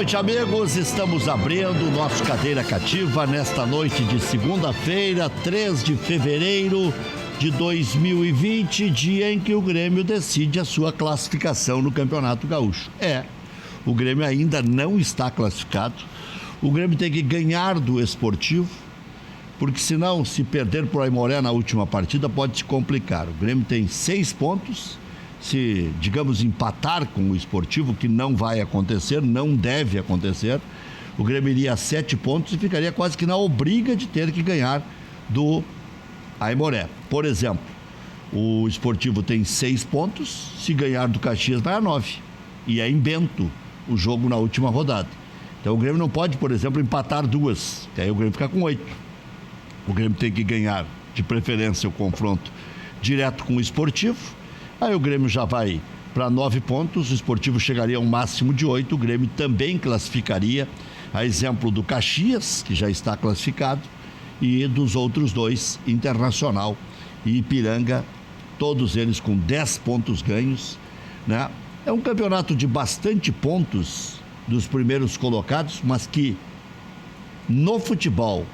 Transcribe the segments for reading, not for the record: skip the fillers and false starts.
noite, amigos. Estamos abrindo o nosso Cadeira Cativa nesta noite de segunda-feira, 3 de fevereiro de 2020, dia em que o Grêmio decide a sua classificação no Campeonato Gaúcho. O Grêmio ainda não está classificado. O Grêmio tem que ganhar do Esportivo, porque senão, se perder para o Aimoré na última partida, pode se complicar. O Grêmio tem 6 pontos. Se, digamos, empatar com o Esportivo, que não vai acontecer, não deve acontecer, o Grêmio iria a 7 pontos e ficaria quase que na obriga de ter que ganhar do Aimoré. Por exemplo, o Esportivo tem 6 pontos, se ganhar do Caxias vai a 9. E é em Bento o jogo na última rodada. Então o Grêmio não pode, por exemplo, empatar 2, que aí o Grêmio fica com 8. O Grêmio tem que ganhar, de preferência, o confronto direto com o Esportivo. Aí o Grêmio já vai para 9 pontos, o Esportivo chegaria a um máximo de 8, o Grêmio também classificaria, a exemplo do Caxias, que já está classificado, e dos outros dois, Internacional e Ipiranga, todos eles com 10 pontos ganhos, né? É um campeonato de bastante pontos dos primeiros colocados, mas que no futebol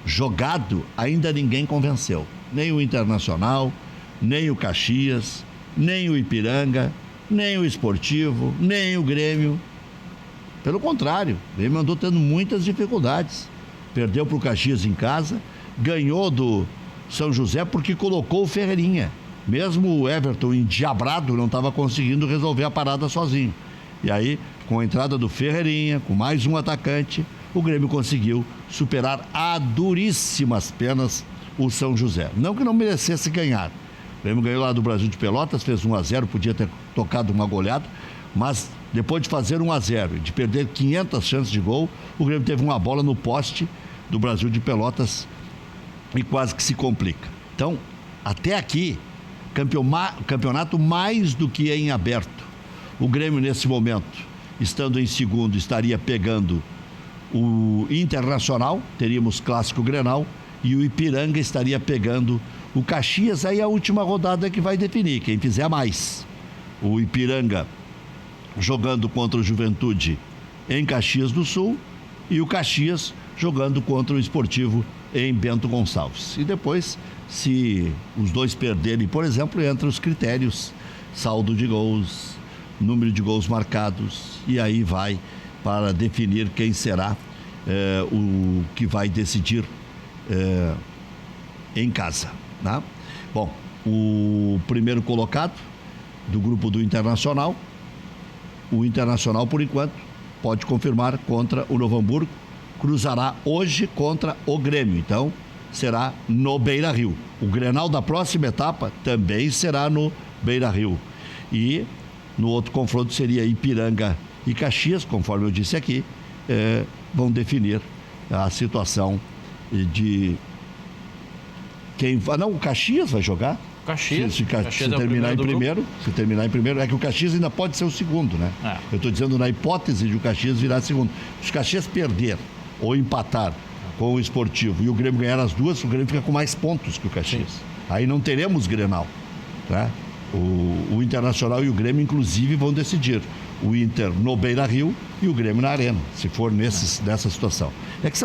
jogado ainda ninguém convenceu, nem o Internacional, nem o Caxias, nem o Ipiranga, nem o Esportivo, nem o Grêmio. Pelo contrário, o Grêmio andou tendo muitas dificuldades. Perdeu para o Caxias em casa, ganhou do São José porque colocou o Ferreirinha. Mesmo o Everton endiabrado não estava conseguindo resolver a parada sozinho. E aí, com a entrada do Ferreirinha, com mais um atacante, o Grêmio conseguiu superar a duríssimas penas o São José. Não que não merecesse ganhar. O Grêmio ganhou lá do Brasil de Pelotas, fez 1-0, podia ter tocado uma goleada, mas depois de fazer 1-0 e de perder 500 chances de gol, o Grêmio teve uma bola no poste do Brasil de Pelotas e quase que se complica. Então, até aqui, campeonato mais do que em aberto. O Grêmio, nesse momento, estando em segundo, estaria pegando o Internacional, teríamos Clássico Grenal, e o Ipiranga estaria pegando o Caxias. Aí a última rodada que vai definir quem fizer mais. O Ipiranga jogando contra o Juventude em Caxias do Sul e o Caxias jogando contra o Esportivo em Bento Gonçalves. E depois, se os dois perderem, por exemplo, entra os critérios, saldo de gols, número de gols marcados, e aí vai para definir quem será o que vai decidir em casa, né? Bom, o primeiro colocado do grupo do Internacional, o Internacional, por enquanto, pode confirmar contra o Novo Hamburgo, cruzará hoje contra o Grêmio, então será no Beira-Rio. O Grenal da próxima etapa também será no Beira-Rio. E no outro confronto seria Ipiranga e Caxias, conforme eu disse aqui, vão definir a situação de quem vai. Não, o Caxias vai jogar. Caxias. Se terminar em primeiro, é que o Caxias ainda pode ser o segundo, né? Eu estou dizendo na hipótese de o Caxias virar segundo. Se o Caxias perder ou empatar com o Esportivo e o Grêmio ganhar as duas, o Grêmio fica com mais pontos que o Caxias. Sim. Aí não teremos Grenal, tá? O Internacional e o Grêmio, inclusive, vão decidir. O Inter no Beira-Rio e o Grêmio na Arena, se for nessa situação. É que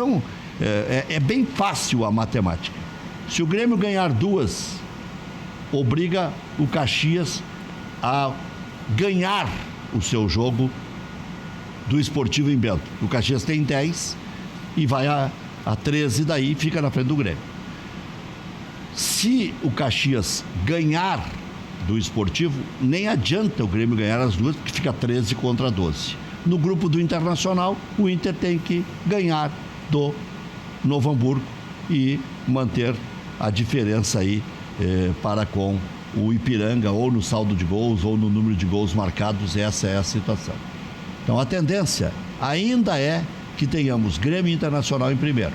é bem fácil a matemática. Se o Grêmio ganhar duas, obriga o Caxias a ganhar o seu jogo do Esportivo em Bento. O Caxias tem 10 e vai a 13, daí fica na frente do Grêmio. Se o Caxias ganhar do Esportivo, nem adianta o Grêmio ganhar as duas, porque fica 13 contra 12. No grupo do Internacional, o Inter tem que ganhar do Novo Hamburgo e manter a diferença aí para com o Ipiranga, ou no saldo de gols, ou no número de gols marcados. Essa é a situação. Então a tendência ainda é que tenhamos Grêmio e Internacional em primeiro,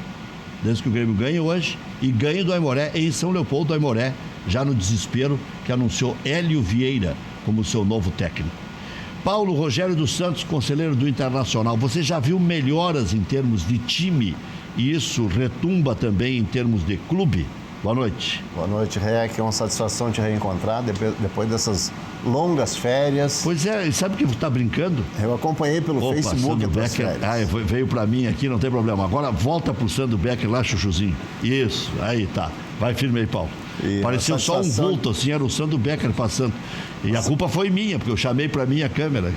desde que o Grêmio ganhe hoje e ganhe do Aimoré em São Leopoldo do Aimoré, já no desespero que anunciou Hélio Vieira como seu novo técnico. Paulo Rogério dos Santos, conselheiro do Internacional, você já viu melhoras em termos de time e isso retumba também em termos de clube? Boa noite. Boa noite, Rec. É uma satisfação te reencontrar depois dessas longas férias. Pois é, sabe que tá brincando? Eu acompanhei pelo Facebook as férias. Veio pra mim aqui, não tem problema. Agora volta pro Sandro Becker lá, Chuchuzinho. Isso, aí tá. Vai firme aí, Paulo. Pareceu só um vulto, assim, era o Sandro Becker passando. E a culpa foi minha, porque eu chamei pra mim a câmera.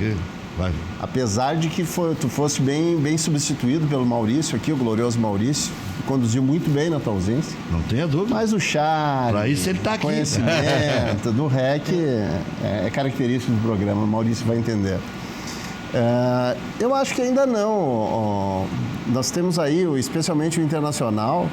Vai. Apesar de que tu fosse bem substituído pelo Maurício aqui, o glorioso Maurício, que conduziu muito bem na tua ausência. Não tenha dúvida. Mas o charme, pra isso ele tá aqui. Conhecimento do REC é característico do programa, o Maurício vai entender. Eu acho que ainda não. Nós temos aí, especialmente o Internacional,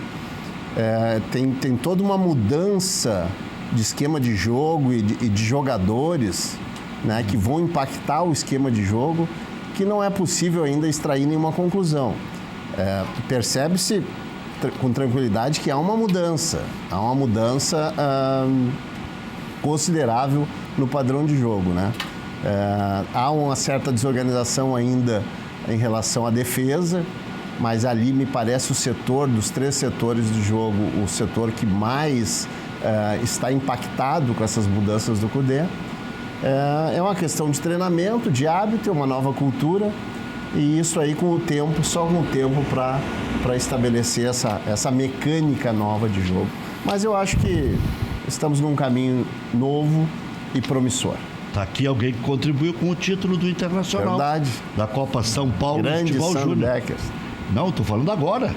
tem toda uma mudança de esquema de jogo e de jogadores, né, que vão impactar o esquema de jogo, que não é possível ainda extrair nenhuma conclusão. Percebe-se com tranquilidade que há uma mudança considerável no padrão de jogo, né? Há uma certa desorganização ainda em relação à defesa, mas ali me parece o setor, dos 3 setores do jogo, o setor que mais está impactado com essas mudanças do Kudê. É uma questão de treinamento, de hábito, uma nova cultura, e isso aí só com o tempo para estabelecer essa mecânica nova de jogo. Mas eu acho que estamos num caminho novo e promissor. Tá aqui alguém que contribuiu com o título do Internacional. Verdade. Da Copa São Paulo Grande Futebol Sandro Júnior. Becker. Não, estou falando agora.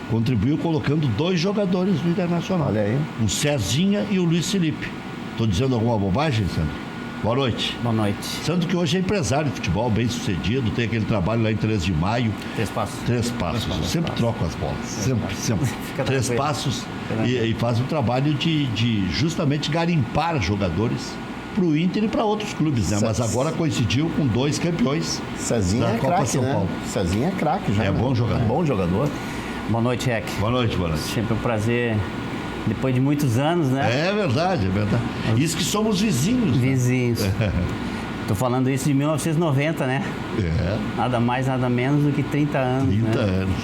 Contribuiu colocando 2 jogadores do Internacional. Olha aí. O Cezinha e o Luiz Felipe. Estou dizendo alguma bobagem, Sandro? Boa noite. Boa noite. Sandro que hoje é empresário de futebol, bem sucedido, tem aquele trabalho lá em 3 de maio. 3 passos. 3 passos. Eu sempre troco as bolas. Sempre. 3 passos e faz um trabalho de justamente garimpar jogadores para o Inter e para outros clubes, né? Mas agora coincidiu com 2 campeões Cezinha da Copa craque, São Paulo. Cezinha é craque já. É bom jogador. Bom jogador. Boa noite, Rec. Boa noite. Sempre um prazer, depois de muitos anos, né? É verdade. Isso que somos vizinhos. Vizinhos. Né? Tô falando isso de 1990, né? Nada mais, nada menos do que 30 anos. 30 anos.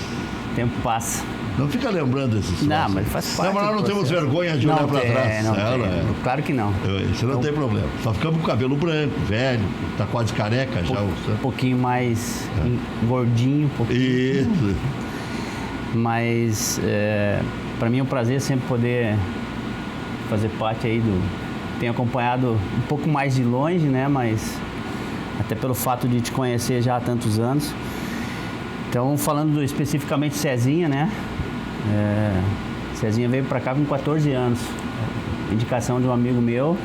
O tempo passa. Não fica lembrando esses Não, mas faz parte. Não, mas nós não temos vergonha de olhar para trás. Claro que não. Isso não tem problema. Só ficamos com o cabelo branco, velho, tá quase careca já. Um pouquinho mais gordinho, um pouquinho. Isso. Mas para mim é um prazer sempre poder fazer parte aí Tenho acompanhado um pouco mais de longe, né? Mas até pelo fato de te conhecer já há tantos anos. Então, falando especificamente de Cezinha, né? Cezinha veio para cá com 14 anos. Indicação de um amigo meu.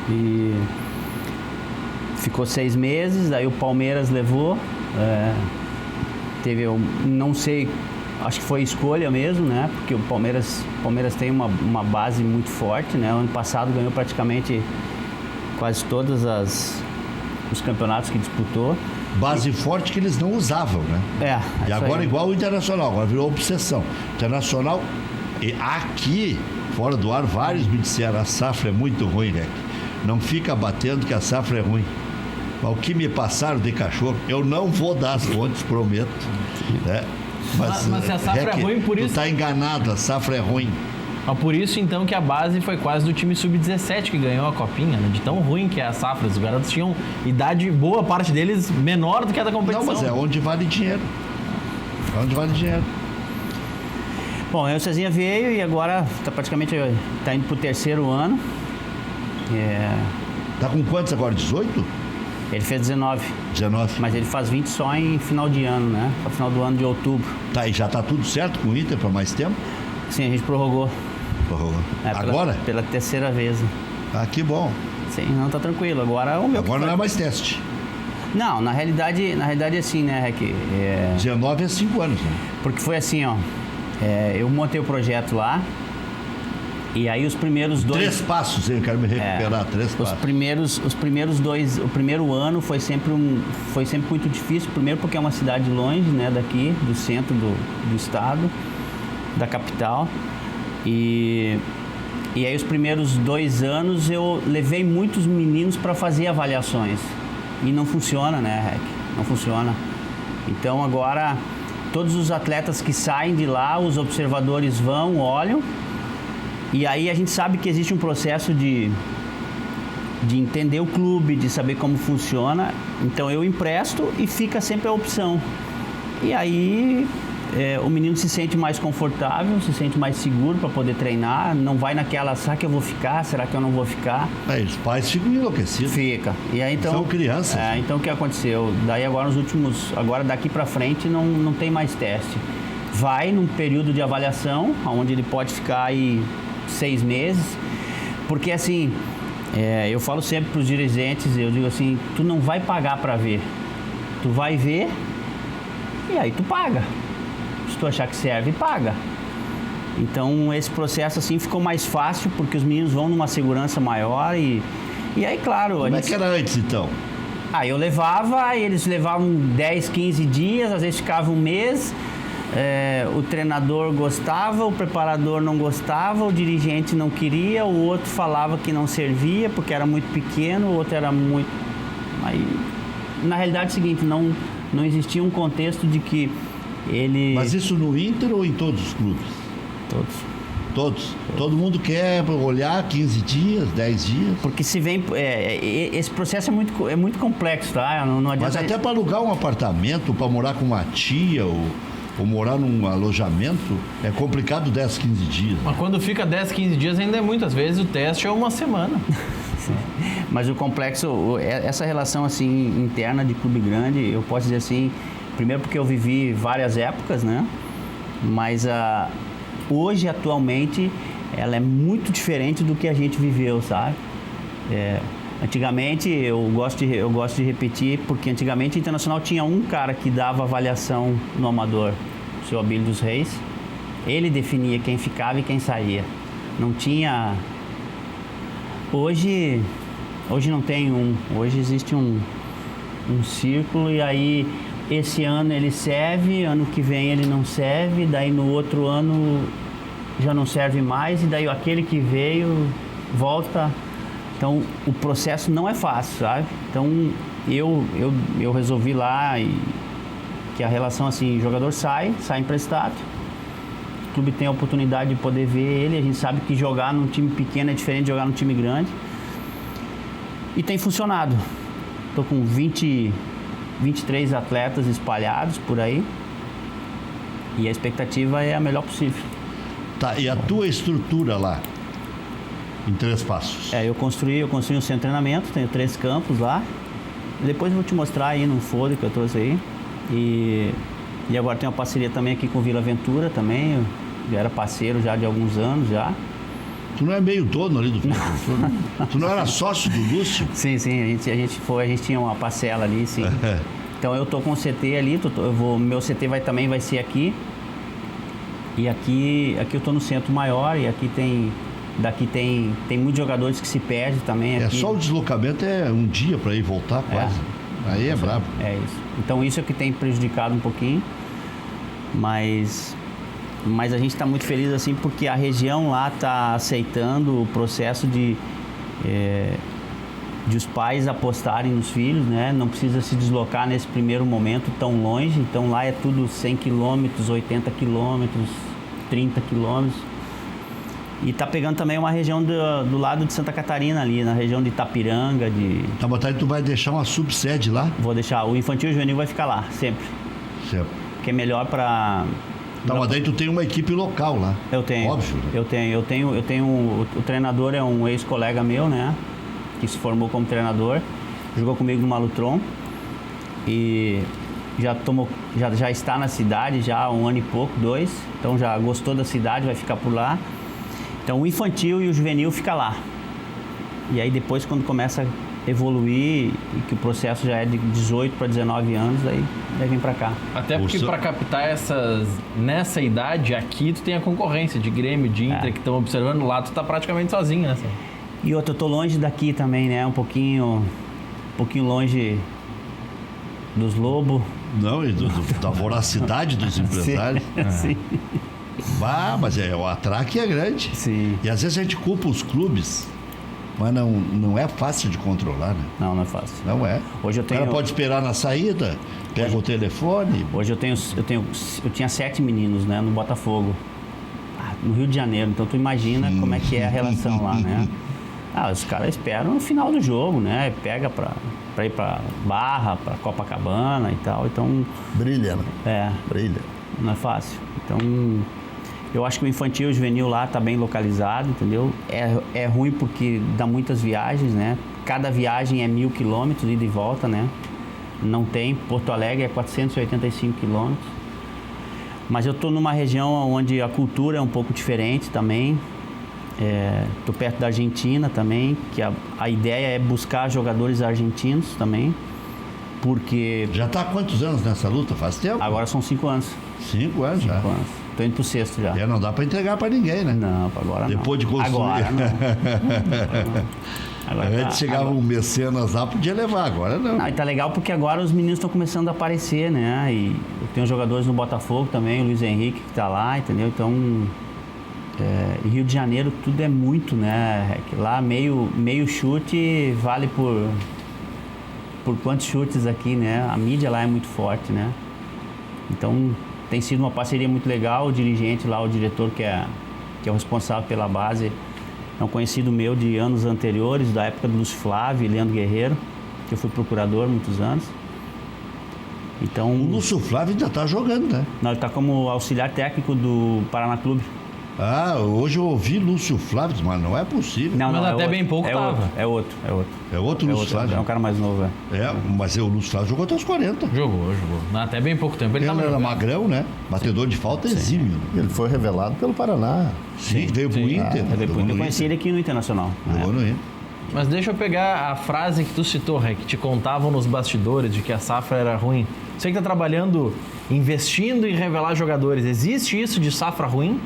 E ficou 6 meses, daí o Palmeiras levou. Não sei, acho que foi escolha mesmo, né? Porque o Palmeiras tem uma base muito forte, né? Ano passado ganhou praticamente quase todos os campeonatos que disputou. Base forte que eles não usavam, né? E agora igual o Internacional, agora virou obsessão. Internacional, e aqui, fora do ar, vários me disseram, a safra é muito ruim, né? Não fica batendo que a safra é ruim. O que me passaram de cachorro, eu não vou dar as fontes, prometo. Né? Mas se a safra é ruim, por isso... Tu tá enganado, a safra é ruim. Mas por isso, então, que a base foi quase do time sub-17 que ganhou a Copinha, né? De tão ruim que é a safra. Os garotos tinham idade, boa parte deles, menor do que a da competição. Não, mas é onde vale dinheiro. É onde vale dinheiro. Bom, o Cezinha veio e agora praticamente tá indo pro 3º ano. Tá com quantos agora? 18? Ele fez 19. 19. Mas ele faz 20 só em final de ano, né? No final do ano de outubro. Tá, e já tá tudo certo com o Inter para mais tempo? Sim, a gente prorrogou. Agora? Pela 3ª vez. Ah, que bom. Sim, não, tá tranquilo. Agora o meu. Agora não é mais teste. Não, na realidade é assim, né, Rec? 19 é 5 anos, né? Porque foi assim, ó. Eu montei o projeto lá. E aí os primeiros 2... 3 passos, eu quero me recuperar, 3 passos. Os primeiros 2, o primeiro ano foi sempre muito difícil. Primeiro porque é uma cidade longe, né, daqui, do centro do estado, da capital. E aí os primeiros 2 anos eu levei muitos meninos para fazer avaliações. E não funciona, né, Rec? Não funciona. Então agora todos os atletas que saem de lá, os observadores vão, olham. E aí a gente sabe que existe um processo de entender o clube, de saber como funciona. Então eu empresto e fica sempre a opção. E aí o menino se sente mais confortável, se sente mais seguro para poder treinar. Não vai naquela, será que eu vou ficar? Será que eu não vou ficar? Os pais ficam enlouquecidos. Fica. E aí, então, são crianças. Então o que aconteceu? Daí agora agora daqui para frente não tem mais teste. Vai num período de avaliação, onde ele pode ficar aí 6 meses. Porque assim, eu falo sempre para os dirigentes, eu digo assim, tu não vai pagar para ver. Tu vai ver e aí tu paga. Se tu achar que serve, paga. Então esse processo assim ficou mais fácil, porque os meninos vão numa segurança maior e aí, claro... Como é que era antes, então? Eu levava, eles levavam 10, 15 dias, às vezes ficava um mês, o treinador gostava, o preparador não gostava, o dirigente não queria, o outro falava que não servia porque era muito pequeno, o outro era muito... Aí, na realidade é o seguinte, não existia um contexto de que ele... Mas isso no Inter ou em todos os clubes? Todos? Todo mundo quer olhar 15 dias, 10 dias? Porque se vem... esse processo é muito complexo, tá? Não adianta... Mas até para alugar um apartamento, para morar com uma tia ou morar num alojamento, é complicado 10, 15 dias. Mas quando fica 10, 15 dias ainda é muitas vezes, o teste é uma semana. Mas o complexo, essa relação assim interna de clube grande, eu posso dizer assim, primeiro porque eu vivi várias épocas, né? Mas hoje, atualmente, ela é muito diferente do que a gente viveu, sabe? Antigamente, eu gosto de repetir, porque antigamente o Internacional tinha um cara que dava avaliação no amador, o seu Abílio dos Reis. Ele definia quem ficava e quem saía. Não tinha... Hoje não tem hoje existe um círculo e aí esse ano ele serve, ano que vem ele não serve, daí no outro ano já não serve mais e daí aquele que veio volta. Então o processo não é fácil, sabe? Então eu resolvi lá que a relação assim, o jogador sai emprestado, o clube tem a oportunidade de poder ver ele, a gente sabe que jogar num time pequeno é diferente de jogar num time grande. E tem funcionado. Estou com 23 atletas espalhados por aí. E a expectativa é a melhor possível. Tá, e a tua estrutura lá? Em 3 Passos? Eu construí um centro de treinamento, tenho 3 campos lá. Depois eu vou te mostrar aí no folder que eu trouxe aí. E agora tem uma parceria também aqui com o Vila Aventura também. Eu já era parceiro já de alguns anos já. Tu não é meio dono ali do Vila Aventura? Tu não era sócio do Lúcio? Sim, a gente tinha uma parcela ali, sim. Então eu tô com o CT ali, meu CT vai ser aqui. E aqui eu tô no centro maior e aqui tem muitos jogadores que se perdem também. Aqui. Só o deslocamento é um dia para ir voltar quase. Aí é brabo. É isso. Então isso é que tem prejudicado um pouquinho, mas a gente está muito feliz assim porque a região lá está aceitando o processo de os pais apostarem nos filhos, né? Não precisa se deslocar nesse primeiro momento tão longe. Então lá é tudo 100 quilômetros, 80 quilômetros, 30 quilômetros. E tá pegando também uma região do lado de Santa Catarina ali, na região de Itapiranga, Tá, mas tu vai deixar uma subsede lá? Vou deixar, o infantil e o juvenil vai ficar lá, sempre. Certo. Que é melhor para... Tá, mas daí tu tem uma equipe local lá. Eu tenho. Óbvio. Né? Eu tenho o treinador é um ex-colega meu, né? Que se formou como treinador, jogou comigo no Malutron e já está na cidade já há 1 ano e pouco, 2, então já gostou da cidade, vai ficar por lá. Então o infantil e o juvenil fica lá. E aí depois quando começa a evoluir e que o processo já é de 18 para 19 anos, aí vem para cá. Até porque para captar nessa idade aqui tu tem a concorrência de Grêmio, de Inter que estão observando lá, tu tá praticamente sozinho, né? E outra, eu tô longe daqui também, né? Um pouquinho longe dos lobos. Não, e da voracidade dos empresários. Sim. Mas o atraque é grande. Sim. E às vezes a gente culpa os clubes, mas não é fácil de controlar, né? Não é fácil. Não é. Hoje eu tenho... O cara pode esperar na saída, pega o telefone. Hoje eu tinha 7 meninos, né, no Botafogo. no Rio de Janeiro. Então tu imagina como é que é a relação lá, né? Os caras esperam no final do jogo, né? Pega pra ir pra Barra, pra Copacabana e tal. Então... Brilha, né? Brilha. Não é fácil. Então, eu acho que o infantil e o juvenil lá tá bem localizado, entendeu? É ruim porque dá muitas viagens, né? Cada viagem é 1.000 quilômetros, ida e volta, né? Não tem. Porto Alegre é 485 quilômetros. Mas eu tô numa região onde a cultura é um pouco diferente também. Tô perto da Argentina também, que a ideia é buscar jogadores argentinos também, porque... Já está há quantos anos nessa luta? Faz tempo? Agora são 5 anos. 5 anos já. 5 anos. Tô indo pro 6º já. Não dá para entregar para ninguém, né? Não, agora não. Depois de construir. Agora não. Agora Antes chegava um mecenas lá, podia levar, agora não. E tá legal porque agora os meninos estão começando a aparecer, né? E eu tenho jogadores no Botafogo também, o Luiz Henrique que tá lá, entendeu? Então... Rio de Janeiro tudo é muito, né? Lá meio chute vale por quantos chutes aqui, né? A mídia lá é muito forte, né? Então tem sido uma parceria muito legal. O dirigente lá, o diretor que é o responsável pela base, é um conhecido meu de anos anteriores, da época do Lúcio Flávio e Leandro Guerreiro, que eu fui procurador há muitos anos. Então, o Lúcio Flávio ainda está jogando, né? Não, ele está como auxiliar técnico do Paraná Clube. Hoje eu ouvi Lúcio Flávio, mas não é possível. Não, mas até outro, bem pouco tava. É outro. É outro Lúcio Flávio? É um cara mais novo, mas o Lúcio Flávio jogou até os 40. Jogou. Até bem pouco tempo. Ele era magrão, né? Batedor de falta exímio. Ele foi revelado pelo Paraná. Sim, veio pro Inter. Eu conheci ele aqui no Internacional. Jogou no Inter. Mas deixa eu pegar a frase que tu citou, Ré, que te contavam nos bastidores de que a safra era ruim. Você que tá trabalhando, investindo em revelar jogadores, existe isso de safra ruim?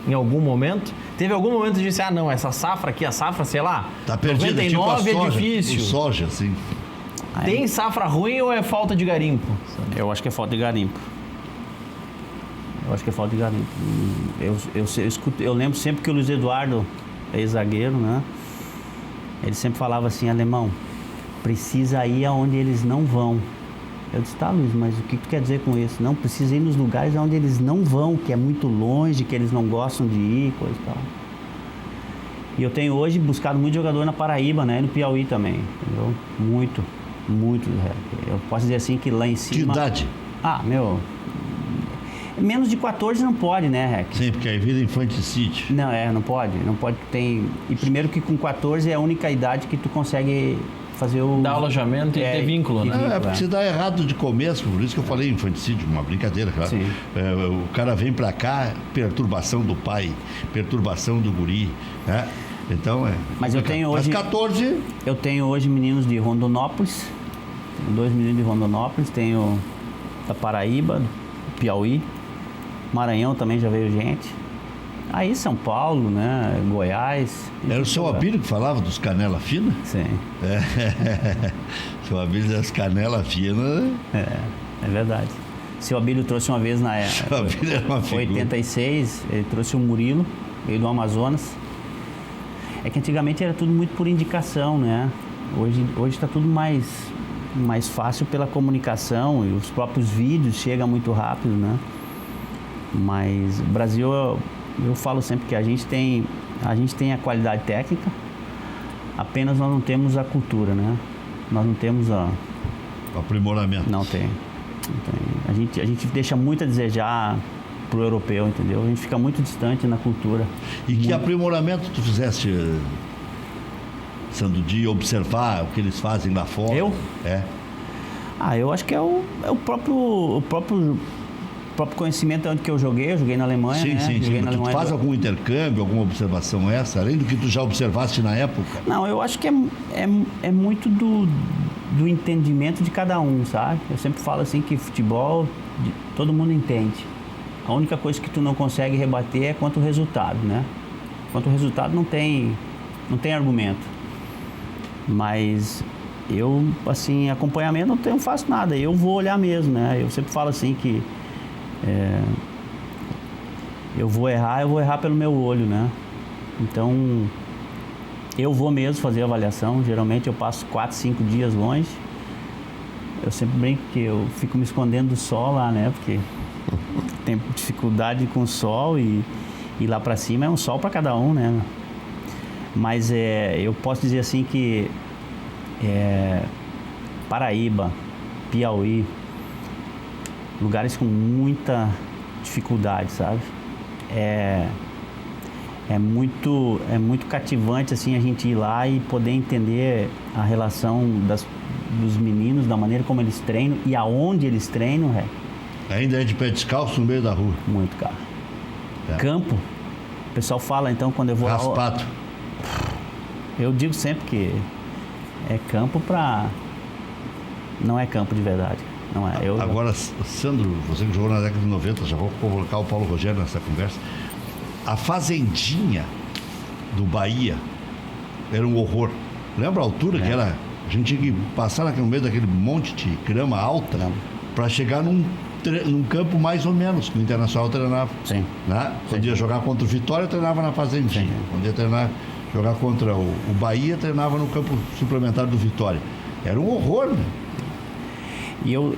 Em algum momento? Teve algum momento que disse, não, essa safra aqui, a safra, sei lá, tá perdida, 99 tipo a soja, é difícil. O soja, sim. Tem safra ruim ou é falta de garimpo? Eu acho que é falta de garimpo. Eu lembro sempre que o Luiz Eduardo, ex-zagueiro, né? Ele sempre falava assim, alemão, precisa ir aonde eles não vão. Eu disse, tá, Luiz, mas o que tu quer dizer com isso? Não, precisa ir nos lugares onde eles não vão, que é muito longe, que eles não gostam de ir, coisa e tal. E eu tenho hoje buscado muito jogador na Paraíba, né? E no Piauí também, entendeu? Muito. Eu posso dizer assim que lá em cima... Que idade? Menos de 14 não pode, né, Rec? Sim, porque aí vira infanticídio. Não pode. E primeiro que com 14 é a única idade que tu consegue... fazer dar alojamento e ter vínculo, né? Porque se dá errado de começo, por isso que eu falei infanticídio, uma brincadeira, claro. O cara vem pra cá, perturbação do pai, perturbação do guri, né? Então Mas eu tenho hoje... Mas 14... Eu tenho hoje meninos de Rondonópolis, tenho 2 meninos de Rondonópolis, tenho da Paraíba, Piauí, Maranhão também já veio gente. Aí São Paulo, né? Goiás. Era o seu Abílio que falava dos canela fina? Sim. Seu Abílio das canela fina. É verdade. Seu Abílio trouxe uma vez na época. 86, ele trouxe o Murilo, veio do Amazonas. É que antigamente era tudo muito por indicação, né? Hoje está tudo mais fácil pela comunicação e os próprios vídeos chegam muito rápido, né? Mas o Brasil... Eu falo sempre que a gente tem a qualidade técnica, apenas nós não temos a cultura, né? Nós não temos o aprimoramento. Não tem. A gente deixa muito a desejar pro europeu, entendeu? A gente fica muito distante na cultura. E que aprimoramento tu fizeste, Sandro, de observar o que eles fazem lá fora? Eu? Eu acho que é o próprio conhecimento onde que eu joguei na Alemanha, sim, né? Sim. Mas tu faz algum intercâmbio, alguma observação essa, além do que tu já observaste na época? Não, eu acho que é muito do entendimento de cada um, sabe? Eu sempre falo assim que futebol, todo mundo entende. A única coisa que tu não consegue rebater é quanto ao resultado, né? Quanto ao resultado não tem argumento. Mas eu, assim, acompanhamento não faço nada, eu vou olhar mesmo, né? Eu sempre falo assim que eu vou errar pelo meu olho, né? Então, eu vou mesmo fazer a avaliação. Geralmente eu passo 4, 5 dias longe. Eu sempre brinco que eu fico me escondendo do sol lá, né? Porque tem dificuldade com o sol e E lá para cima é um sol para cada um, né? Mas eu posso dizer assim que Paraíba, Piauí, lugares com muita dificuldade, sabe? É muito cativante assim a gente ir lá e poder entender a relação dos meninos, da maneira como eles treinam e aonde eles treinam, Ainda é de pé descalço no meio da rua. Muito, cara. Campo, o pessoal fala então quando eu vou Raspado. Eu digo sempre que é campo pra... Não é campo de verdade. Não é. Agora, Sandro, você que jogou na década de 90, já vou colocar o Paulo Rogério nessa conversa. A fazendinha do Bahia era um horror. Lembra a altura que era? A gente tinha que passar no meio daquele monte de grama alta para chegar num campo mais ou menos que o Internacional treinava. Sim. Né? Quando ia jogar contra o Vitória, treinava na fazendinha. Sim. Quando ia jogar contra o Bahia, treinava no campo suplementar do Vitória. Era um horror, né? E eu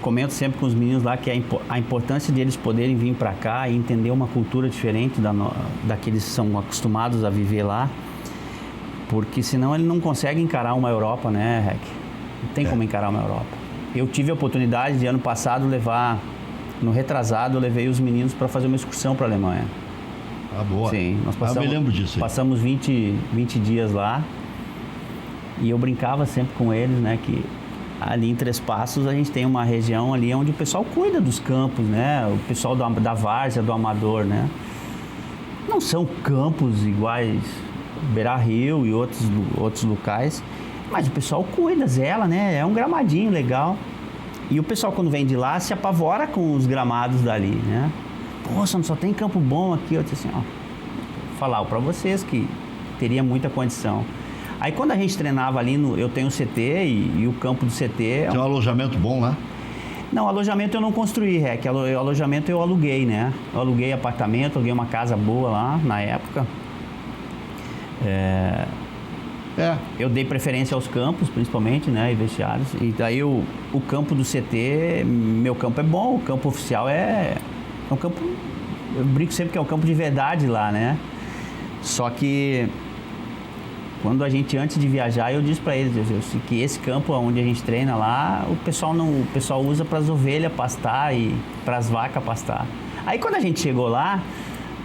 comento sempre com os meninos lá que a importância deles poderem vir para cá e entender uma cultura diferente da que eles são acostumados a viver lá, porque senão ele não consegue encarar uma Europa, né, Rec? Não tem como encarar uma Europa. Eu tive a oportunidade de ano passado no retrasado, eu levei os meninos para fazer uma excursão para a Alemanha. Ah, boa. Sim, nós eu me lembro disso. Passamos 20 dias lá e eu brincava sempre com eles, né, que ali em Três Passos a gente tem uma região ali onde o pessoal cuida dos campos, né? O pessoal da várzea, do amador, né? Não são campos iguais Beira-Rio e outros locais, mas o pessoal cuida, zela, né? É um gramadinho legal. E o pessoal quando vem de lá se apavora com os gramados dali, né? Poxa, só tem campo bom aqui. Eu disse assim, ó, vou falar para vocês que teria muita condição. Aí quando a gente treinava ali, eu tenho o CT e o campo do CT... Tem um alojamento bom lá? Não, alojamento eu não construí, Rec. Alojamento eu aluguei, né? Eu aluguei apartamento, aluguei uma casa boa lá na época. Eu dei preferência aos campos, principalmente, né? E vestiários. E daí o campo do CT, meu campo é bom, o campo oficial é um campo... Eu brinco sempre que é um campo de verdade lá, né? Só que... Quando a gente, antes de viajar, eu disse para eles que esse campo onde a gente treina lá, o pessoal usa para as ovelhas pastar e para as vacas pastar. Aí quando a gente chegou lá,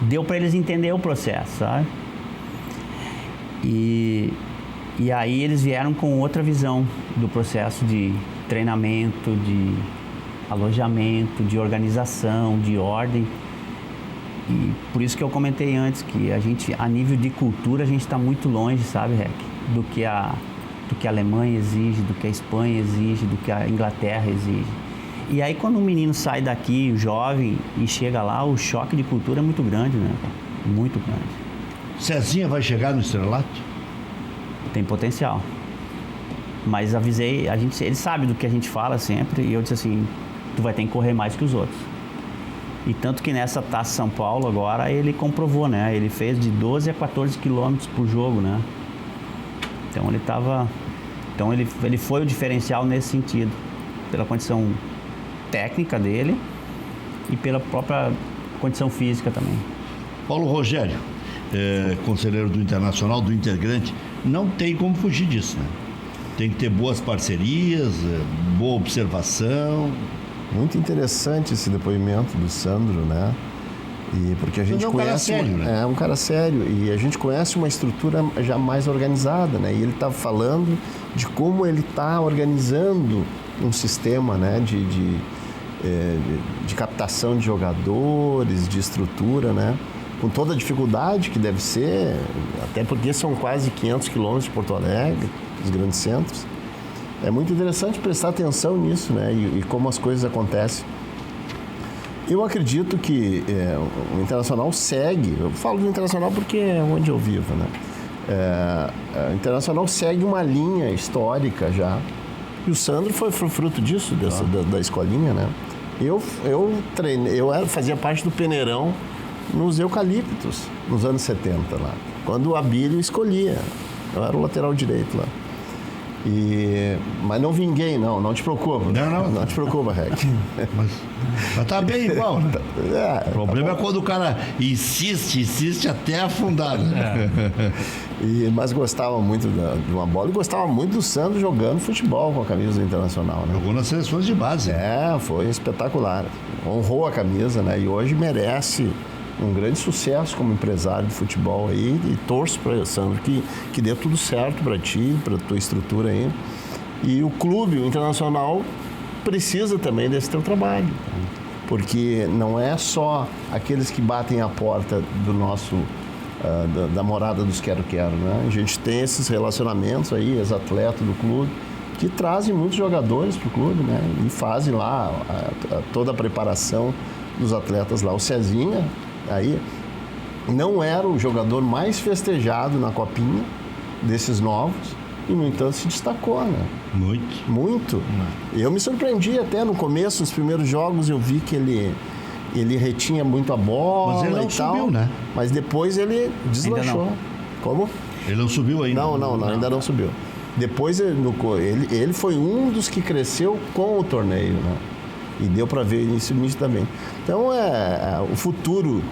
deu para eles entender o processo, sabe? E aí eles vieram com outra visão do processo de treinamento, de alojamento, de organização, de ordem. E por isso que eu comentei antes que a nível de cultura, a gente está muito longe, sabe, Rec? Do que a Alemanha exige, do que a Espanha exige, do que a Inglaterra exige. E aí quando o menino sai daqui, o jovem, e chega lá, o choque de cultura é muito grande, né? Muito grande. Cezinha vai chegar no estrelato? Tem potencial. Mas avisei, ele sabe do que a gente fala sempre, e eu disse assim, tu vai ter que correr mais que os outros. E tanto que nessa Taça São Paulo agora ele comprovou, né? Ele fez de 12 a 14 quilômetros por jogo, né? Então ele foi o diferencial nesse sentido, pela condição técnica dele e pela própria condição física também. Paulo Rogério, conselheiro do Internacional, do Intergrande, não tem como fugir disso, né? Tem que ter boas parcerias, boa observação. Muito interessante esse depoimento do Sandro, né? E porque a gente conhece... É um cara sério. E a gente conhece uma estrutura já mais organizada, né? E ele está falando de como ele está organizando um sistema, né? De captação de jogadores, de estrutura, né? Com toda a dificuldade que deve ser, até porque são quase 500 quilômetros de Porto Alegre, os grandes centros. É muito interessante prestar atenção nisso, né? E como as coisas acontecem. Eu acredito que o Internacional segue, eu falo do Internacional porque é onde eu vivo, né? O Internacional segue uma linha histórica já. E o Sandro foi fruto disso, da escolinha, né? Eu fazia parte do peneirão nos Eucaliptos, nos anos 70 lá. Quando o Abílio escolhia. Eu era o lateral direito lá. Mas não vinguei, não te preocupa. Não te preocupa, Rec. Mas tá bem igual, né? O problema tá é quando o cara insiste até afundar, né? Mas gostava muito de uma bola e gostava muito do Sandro jogando futebol com a camisa do Internacional, né? Jogou nas seleções de base. Foi espetacular. Honrou a camisa, né? E hoje merece um grande sucesso como empresário de futebol aí, e torço para Sandro que dê tudo certo para ti, para tua estrutura aí. E o clube, o Internacional, precisa também desse teu trabalho, porque não é só aqueles que batem a porta do nosso da morada dos quero-quero, né? A gente tem esses relacionamentos aí, ex-atleta do clube, que trazem muitos jogadores para o clube, né? E fazem lá toda a preparação dos atletas lá. O Cezinha aí não era o jogador mais festejado na Copinha desses novos e, no entanto, se destacou, né? Muito. Eu me surpreendi até no começo, nos primeiros jogos, eu vi que ele retinha muito a bola. Mas ele não subiu, né? Mas depois ele deslanchou. Como? Ele não subiu ainda. Não, ainda não subiu. Depois ele foi um dos que cresceu com o torneio, né? E deu para ver isso nitidamente. Então, o futuro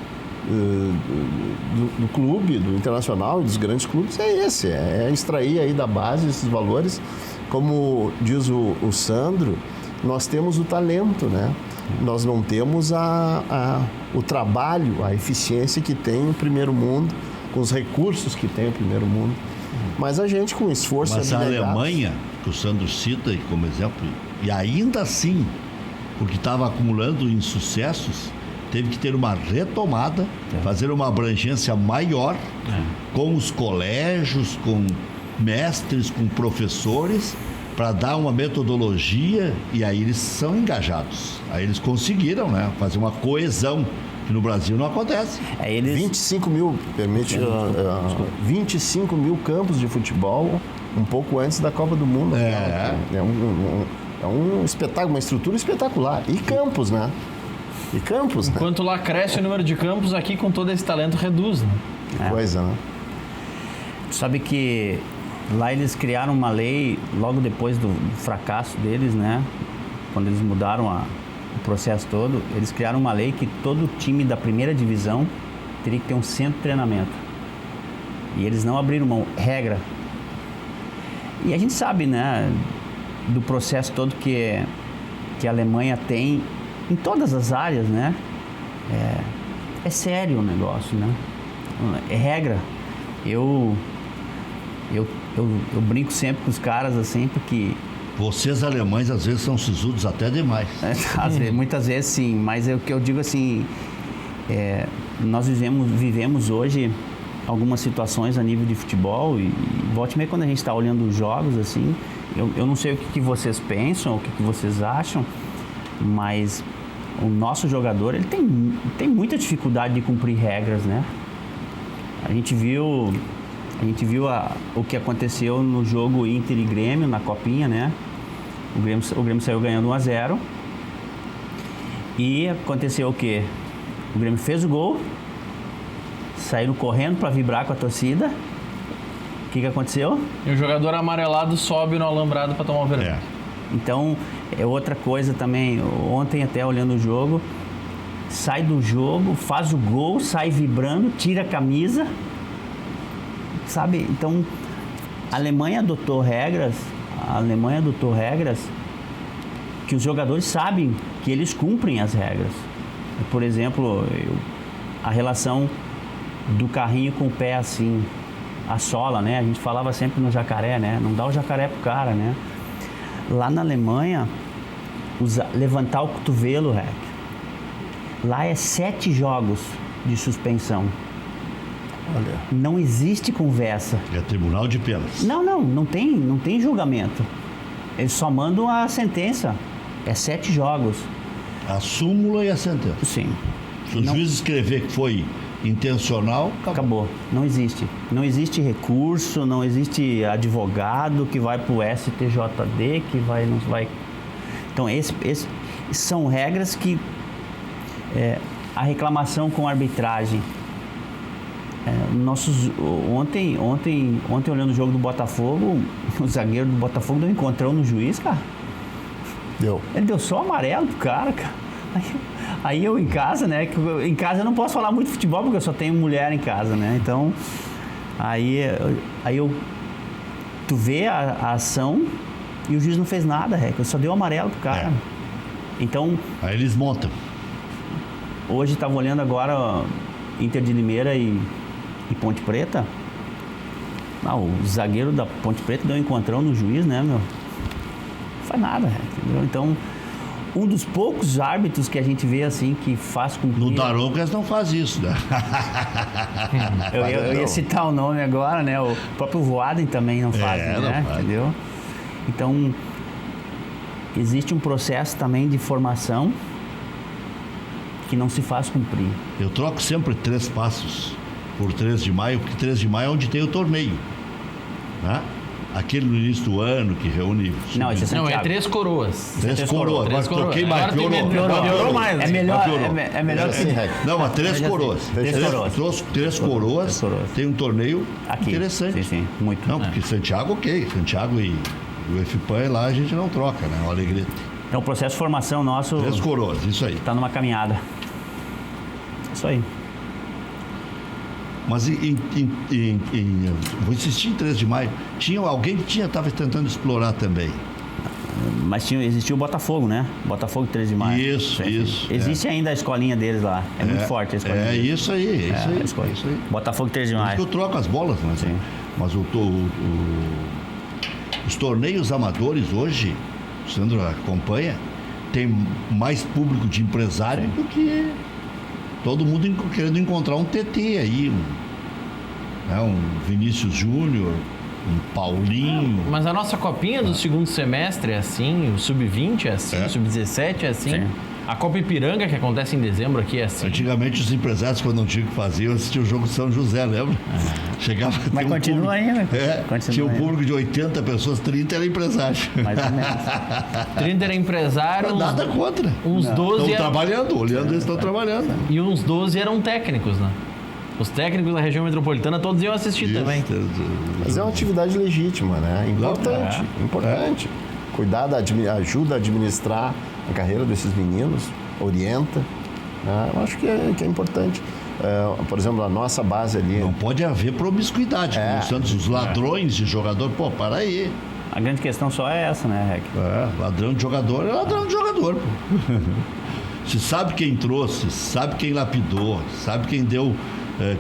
do clube, do Internacional e dos grandes clubes é esse. É extrair aí da base esses valores. Como diz o Sandro, nós temos o talento, né? Nós não temos o trabalho, a eficiência que tem o primeiro mundo, com os recursos que tem o primeiro mundo. Mas a gente, com esforço... Mas a Alemanha, que o Sandro cita como exemplo, e ainda assim, porque estava acumulando insucessos, teve que ter uma retomada, fazer uma abrangência maior com os colégios, com mestres, com professores, para dar uma metodologia, e aí eles são engajados. Aí eles conseguiram, né, fazer uma coesão, que no Brasil não acontece. 25 mil, 25 mil campos de futebol, um pouco antes da Copa do Mundo. É um espetáculo, uma estrutura espetacular. E campos, né? Enquanto lá cresce o número de campos, aqui com todo esse talento reduz, né? Que coisa, né? Tu sabe que lá eles criaram uma lei, logo depois do fracasso deles, né? Quando eles mudaram o processo todo, eles criaram uma lei que todo time da primeira divisão teria que ter um centro de treinamento. E eles não abriram mão. Regra. E a gente sabe, né? Do processo todo que a Alemanha tem em todas as áreas, né? É sério o negócio, né? É regra. Eu brinco sempre com os caras assim, porque... Vocês alemães às vezes são sisudos até demais. Muitas vezes sim, mas é o que eu digo assim, nós vivemos hoje algumas situações a nível de futebol e volte e meia quando a gente está olhando os jogos assim, eu não sei o que vocês pensam, o que vocês acham, mas o nosso jogador ele tem muita dificuldade de cumprir regras, né? A gente viu o que aconteceu no jogo Inter e Grêmio, na Copinha, né? O Grêmio saiu ganhando 1-0. E aconteceu o quê? O Grêmio fez o gol, saíram correndo para vibrar com a torcida. O que aconteceu? E o jogador amarelado sobe no alambrado para tomar o vermelho. Então, é outra coisa também. Ontem, até olhando o jogo, sai do jogo, faz o gol, sai vibrando, tira a camisa. Sabe? Então, a Alemanha adotou regras que os jogadores sabem que eles cumprem as regras. Por exemplo, a relação do carrinho com o pé assim, a sola, né? A gente falava sempre no jacaré, né? Não dá o jacaré pro cara, né? Lá na Alemanha, levantar o cotovelo, lá é 7 jogos de suspensão. Olha. Não existe conversa. É tribunal de penas. Não tem julgamento. Eles só mandam a sentença. É 7 jogos. A súmula e a sentença. Sim. Se o juiz escrever que foi intencional, acabou. Não existe. Não existe recurso, não existe advogado que vai para o STJD, que não vai... Então, esses são regras que a reclamação com arbitragem Ontem olhando o jogo do Botafogo, o zagueiro do Botafogo deu um encontrão no juiz, cara. Deu. Ele deu só amarelo pro cara. Aí eu em casa, né? Em casa eu não posso falar muito de futebol porque eu só tenho mulher em casa, né? Então, tu vê a ação e o juiz não fez nada, só deu amarelo pro cara. Então... Aí eles montam. Hoje estava olhando agora Inter de Limeira e Ponte Preta. O zagueiro da Ponte Preta deu um encontrão no juiz, né, meu? Não faz nada, entendeu? Então, um dos poucos árbitros que a gente vê assim que faz com que... No Daroucas não faz isso, né? eu ia citar o nome agora, né? O próprio Voaden também não faz, né? Não faz. Entendeu? Então, existe um processo também de formação que não se faz cumprir. Eu troco sempre 3 passos por 3 de maio, porque 3 de maio é onde tem o torneio, né? Aquele no início do ano que reúne... Não, esse é Santiago. Não, é 3 coroas. 3 coroas. Agora troquei mais, Agora piorou mais. É melhor que... Não, mas 3 coroas. 3 coroas. Tem um torneio aqui. Interessante. Sim, muito. Não, porque Santiago, ok. Santiago e o FPAN lá a gente não troca, né? O Alegrete. Então o processo de formação nosso... 3 coroas, isso aí. Está numa caminhada. Isso aí. Mas vou insistir em 3 de maio. Tinha alguém que estava tentando explorar também. Mas existiu o Botafogo, né? Botafogo 3 de maio. Isso. Existe ainda a escolinha deles lá. É muito forte a escolinha. É isso aí, isso aí. Botafogo 3 de maio. Eu troco as bolas, mas os torneios amadores hoje, o Sandro acompanha, tem mais público de empresário do que todo mundo querendo encontrar um TT aí, um Vinícius Júnior, um Paulinho. Mas a nossa copinha do segundo semestre é assim, o Sub-20 é assim, o Sub-17 é assim. Sim. A Copa Ipiranga, que acontece em dezembro aqui, é assim. Antigamente os empresários, quando não tinham o que fazer, eu assistia o jogo de São José, lembra? Chegava a ter Mas continua ainda. Tinha um público de 80 pessoas, 30 era empresário. Mais ou menos. 30 era empresário. Nada contra. Uns 12 estão trabalhando, olhando, eles estão trabalhando. E uns 12 eram técnicos, né? Os técnicos da região metropolitana todos iam assistir também. Mas é uma atividade legítima, né? Importante. Cuidar, ajuda a administrar a carreira desses meninos, orienta. Eu acho que é importante. Por exemplo, a nossa base ali... Não pode haver promiscuidade. Os ladrões de jogador, para aí. A grande questão só é essa, né, Rec? Ladrão de jogador é ladrão de jogador, pô. Se sabe quem trouxe, sabe quem lapidou, sabe quem deu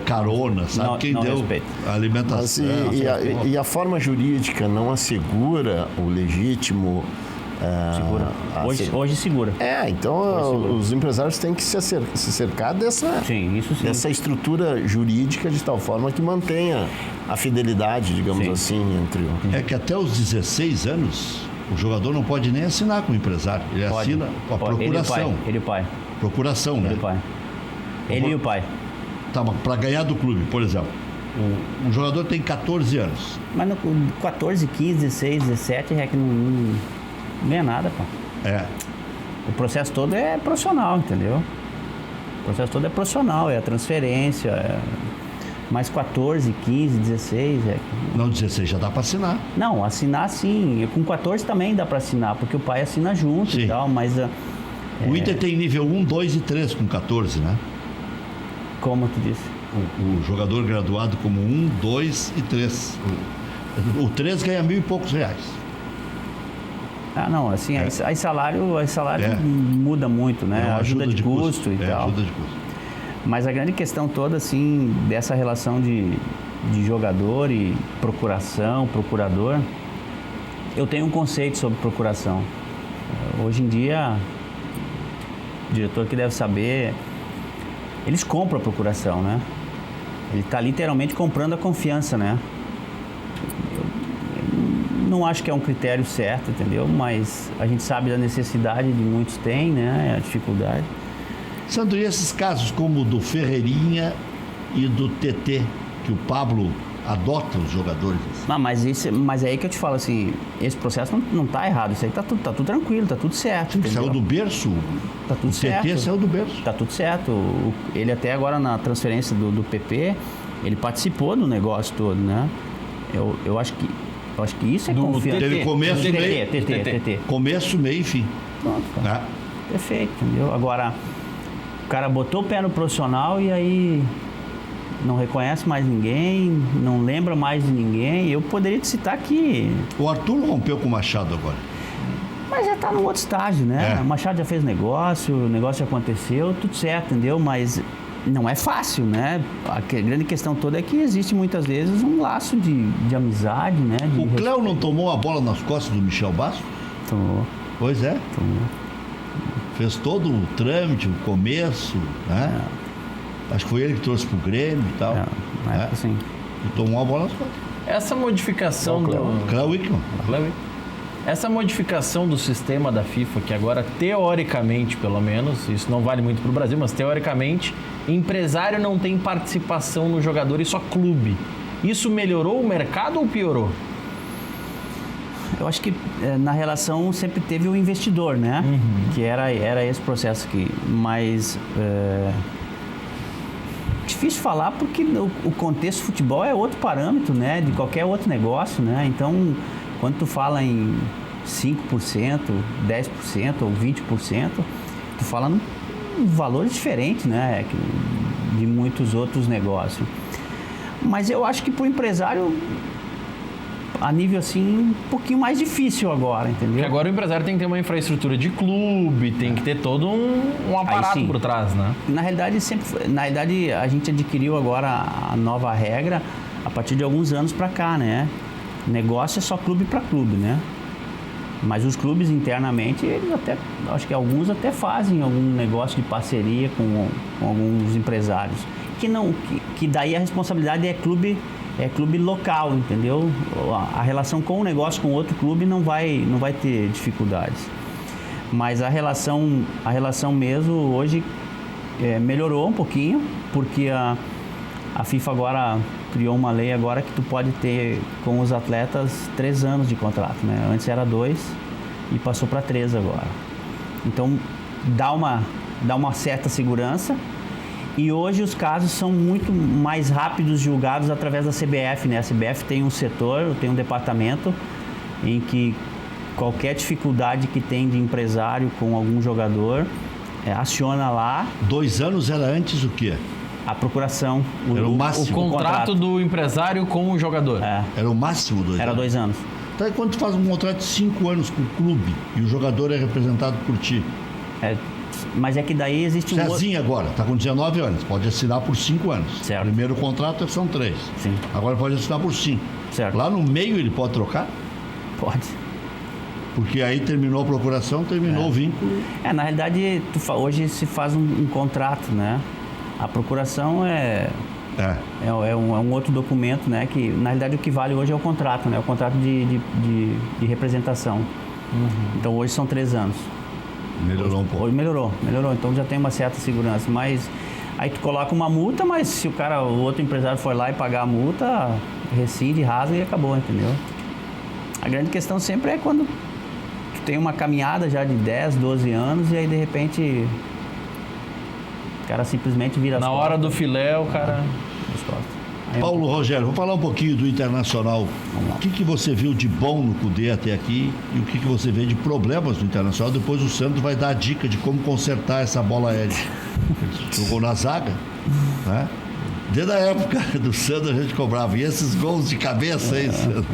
carona, sabe quem deu respeito. alimentação. E a forma jurídica não assegura o legítimo... Hoje segura. Então os empresários têm que se cercar dessa estrutura jurídica de tal forma que mantenha a fidelidade, digamos assim, entre o... É que até os 16 anos o jogador não pode nem assinar com o empresário. Ele assina com a procuração. Ele e o pai. Procuração, né? Ele e o pai. Ele e o pai. Tá, mas para ganhar do clube, por exemplo, um jogador tem 14 anos. Mas no 14, 15, 16, 17, Rec, não ganha nada, pô. O processo todo é profissional, entendeu? O processo todo é profissional, é a transferência, mais 14, 15, 16, Não, 16 já dá para assinar. Não, assinar sim. Com 14 também dá para assinar, porque o pai assina junto e tal, mas... O Inter tem nível 1, 2 e 3 com 14, né? Como tu disse? O jogador graduado como 1, 2 e 3. O 3 ganha R$1.000 e poucos. Não, assim, aí salário muda muito, né? Ajuda de custo e tal. Ajuda de custo. Mas a grande questão toda, assim, dessa relação de jogador e procuração, procurador, eu tenho um conceito sobre procuração. Hoje em dia, o diretor que deve saber, eles compram a procuração, né? Ele está literalmente comprando a confiança, né? Não acho que é um critério certo, entendeu? Mas a gente sabe da necessidade de muitos têm, né? A dificuldade. Sandro, e esses casos como o do Ferreirinha e do TT, que o Pablo adota os jogadores? Mas é aí que eu te falo assim, esse processo não tá errado, isso aí tá tudo tranquilo, tá tudo certo. Sim, saiu do berço? Tá tudo certo. O TT saiu do berço. Tá tudo certo. Ele até agora na transferência do PP, Ele participou do negócio todo, né? Eu acho que isso é confiança. Teve começo, meio... TT. Começo, meio e fim. Pronto, cara. Né? Perfeito, entendeu? Agora, o cara botou o pé no profissional e aí não reconhece mais ninguém, não lembra mais de ninguém. Eu poderia te citar aqui... O Arthur rompeu com o Machado agora. Mas já tá num outro estágio, né? É. O Machado já fez negócio, o negócio já aconteceu, tudo certo, entendeu? Mas não é fácil, né? A grande questão toda é que existe muitas vezes um laço de amizade, né? O Cléo não tomou a bola nas costas do Michel Bastos? Tomou. Pois é. Tomou. Fez todo o trâmite, o começo, né? Acho que foi ele que trouxe pro Grêmio e tal. Na época, sim. E tomou a bola nas costas. Essa modificação do... Cléo Wickman. Essa modificação do sistema da FIFA, que agora, teoricamente, pelo menos, isso não vale muito para o Brasil, mas teoricamente, empresário não tem participação no jogador e só clube. Isso melhorou o mercado ou piorou? Eu acho que na relação sempre teve o investidor, né? Que era esse processo aqui. Mas difícil falar porque o contexto futebol é outro parâmetro, né? De qualquer outro negócio, né? Então, quando tu fala em 5%, 10% ou 20%, tu fala num valor diferente, né? De muitos outros negócios. Mas eu acho que para o empresário, a nível assim, um pouquinho mais difícil agora, entendeu? Porque agora o empresário tem que ter uma infraestrutura de clube, tem que ter todo um aparato por trás, né? Na realidade, a gente adquiriu agora a nova regra a partir de alguns anos para cá, né? Negócio é só clube para clube, né? Mas os clubes internamente, eles até, acho que alguns até fazem algum negócio de parceria com alguns empresários. Que daí a responsabilidade é clube local, entendeu? A relação com o negócio com outro clube não vai ter dificuldades. Mas a relação mesmo hoje melhorou um pouquinho, porque a FIFA agora criou uma lei agora que tu pode ter com os atletas 3 anos de contrato, né? Antes era 2 e passou para 3 agora. Então dá uma certa segurança. E hoje os casos são muito mais rápidos julgados através da CBF, né? A CBF tem um setor, tem um departamento em que qualquer dificuldade que tem de empresário com algum jogador, aciona lá. 2 anos era antes o quê? A procuração. Era o máximo. O contrato do empresário com o jogador. Era o máximo 2 anos? Era 2 anos. Então, e quando tu faz um contrato de 5 anos com o clube e o jogador é representado por ti? Mas é que daí existe Cezinha agora, está com 19 anos, pode assinar por 5 anos. Certo. Primeiro contrato são 3. Sim. Agora pode assinar por 5. Certo. Lá no meio ele pode trocar? Pode. Porque aí terminou a procuração, terminou o vínculo. Na realidade, hoje se faz um contrato, né? A procuração é um outro documento, né? Que na realidade o que vale hoje é o contrato, né? O contrato de representação. Então hoje são 3 anos. Melhorou um pouco. Hoje melhorou. Então já tem uma certa segurança. Mas aí tu coloca uma multa, mas se o outro empresário for lá e pagar a multa, rescinde, rasga e acabou, entendeu? A grande questão sempre é quando tu tem uma caminhada já de 10, 12 anos e aí de repente o cara simplesmente vira as Na costas. hora do filé, o cara... As costas. Aí Paulo Rogério, vou falar um pouquinho do Internacional. O que você viu de bom no Cudê até aqui e o que você vê de problemas no Internacional? Depois o Sandro vai dar a dica de como consertar essa bola aérea. Jogou na zaga, né? Desde a época do Sandro a gente cobrava. E esses gols de cabeça aí, Sandro?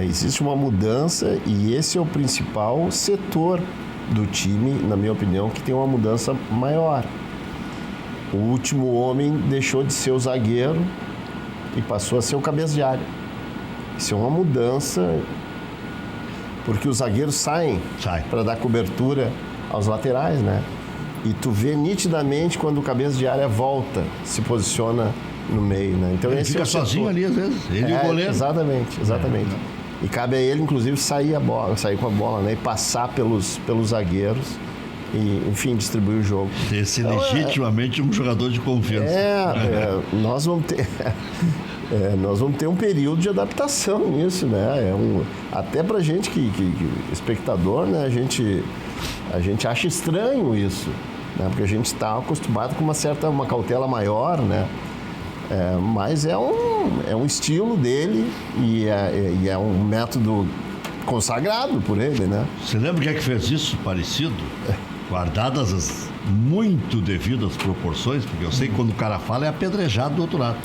Existe uma mudança e esse é o principal setor do time, na minha opinião, que tem uma mudança maior. O último homem deixou de ser o zagueiro e passou a ser o cabeça de área. Isso é uma mudança, porque os zagueiros saem para dar cobertura aos laterais, né? E tu vê nitidamente quando o cabeça de área volta, se posiciona no meio, né? Então Ele esse fica sozinho ali, às vezes. Ele e o goleiro. Exatamente. E cabe a ele, inclusive, sair com a bola, né? E passar pelos zagueiros e, enfim, distribuir o jogo. Esse legitimamente um jogador de confiança. Nós vamos ter um período de adaptação nisso, né? Até pra gente que espectador, né? A gente acha estranho isso. né? Porque a gente está acostumado com uma cautela maior, né? Mas é um estilo dele e é um método consagrado por ele, né? Você lembra quem é que fez isso parecido? Guardadas as muito devidas proporções, porque eu sei que quando o cara fala é apedrejado do outro lado.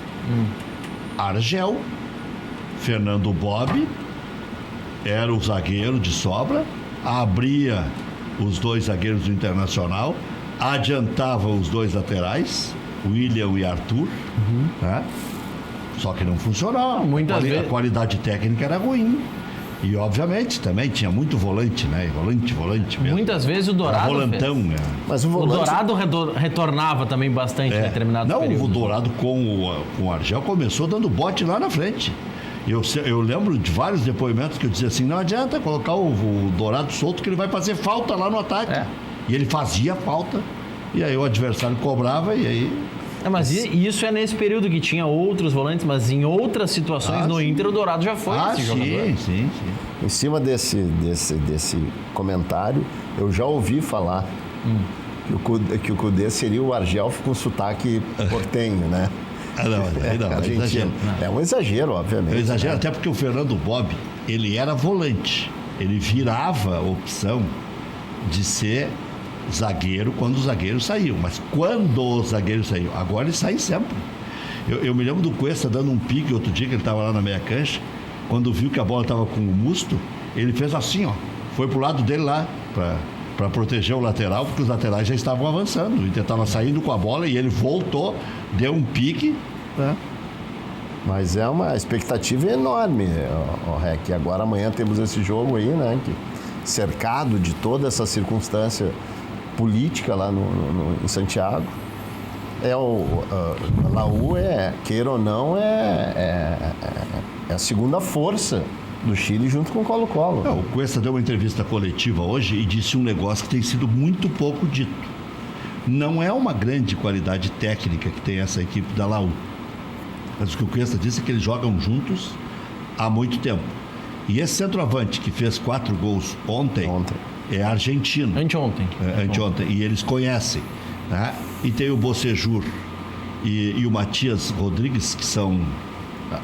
Argel, Fernando Bob, era o zagueiro de sobra, abria os 2 zagueiros do Internacional, adiantava os 2 laterais, William e Arthur, né? Só que não funcionava. A qualidade técnica era ruim. E, obviamente, também tinha muito volante, né? Volante mesmo. Muitas vezes o Dourado volantão, né? Mas O Dourado retornava também bastante em determinados períodos. Não, o Dourado com o Argel começou dando bote lá na frente. Eu lembro de vários depoimentos que eu dizia assim, não adianta colocar o Dourado solto que ele vai fazer falta lá no ataque. E ele fazia falta. E aí o adversário cobrava e aí... Mas isso é nesse período que tinha outros volantes, mas em outras situações no Inter o Dourado já foi esse jogador. Sim. Em cima desse comentário, eu já ouvi falar que o Cudê seria o Argel com sotaque portenho, né? É exagero. É um exagero, obviamente. É um exagero, até porque o Fernando Bob, ele era volante. Ele virava a opção de ser zagueiro quando o zagueiro saiu, mas quando o zagueiro saiu, agora ele sai sempre. Eu me lembro do Cuesta dando um pique outro dia que ele estava lá na meia cancha, quando viu que a bola estava com o Musto, ele fez assim, foi pro lado dele lá para proteger o lateral, porque os laterais já estavam avançando, o Inter estava saindo com a bola e ele voltou, deu um pique, né? Mas é uma expectativa enorme, Rec. Agora amanhã temos esse jogo aí, né? Cercado de toda essa circunstância política lá em Santiago. Laú queira ou não, é a segunda força do Chile junto com o Colo-Colo. O Cuesta deu uma entrevista coletiva hoje e disse um negócio que tem sido muito pouco dito. Não é uma grande qualidade técnica que tem essa equipe da Laú. Mas o que o Cuesta disse é que eles jogam juntos há muito tempo. E esse centroavante que fez 4 gols ontem. É argentino. Anteontem. E eles conhecem. Né? E tem o Bocejur e o Matias Rodrigues, que são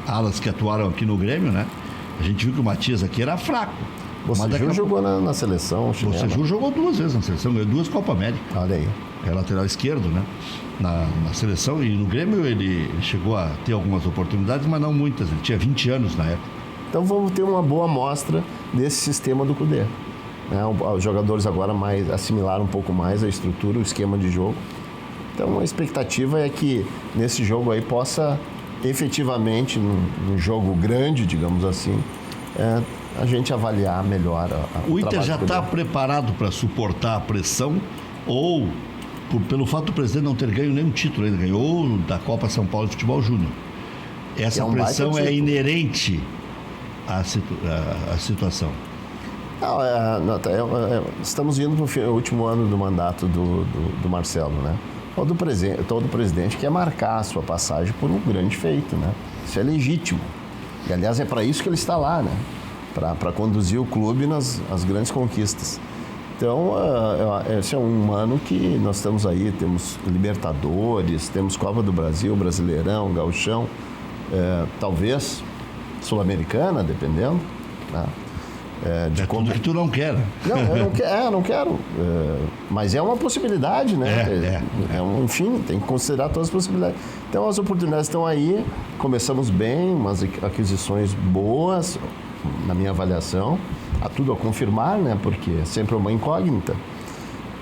alas que atuaram aqui no Grêmio, né? A gente viu que o Matias aqui era fraco. O Bocejur jogou na seleção chilena. O Bocejur jogou 2 vezes na seleção, ganhou 2 Copa América. Olha aí. É lateral esquerdo, né? Na seleção. E no Grêmio ele chegou a ter algumas oportunidades, mas não muitas. Ele tinha 20 anos na época. Então vamos ter uma boa amostra desse sistema do Cudê. Os jogadores agora assimilaram um pouco mais a estrutura, o esquema de jogo. Então a expectativa é que nesse jogo aí possa efetivamente, num jogo grande, digamos assim, a gente avaliar melhor o Inter já está preparado para suportar a pressão ou pelo fato do presidente não ter ganho nenhum título, ele ganhou da Copa São Paulo de Futebol Júnior. Essa pressão é inerente à situação. Estamos indo para o último ano do mandato do Marcelo, né? Todo presidente quer marcar a sua passagem por um grande feito, né? Isso é legítimo. E, aliás, é para isso que ele está lá, né? Para conduzir o clube nas grandes conquistas. Então, esse é um ano que nós estamos aí, temos Libertadores, temos Copa do Brasil, Brasileirão, Gauchão, talvez Sul-Americana, dependendo, né? Tudo que tu não quer. Não, eu não quero. Mas é uma possibilidade, né? Enfim, tem que considerar todas as possibilidades. Então, as oportunidades estão aí. Começamos bem, umas aquisições boas, na minha avaliação. Há tudo a confirmar, né? Porque é sempre uma incógnita.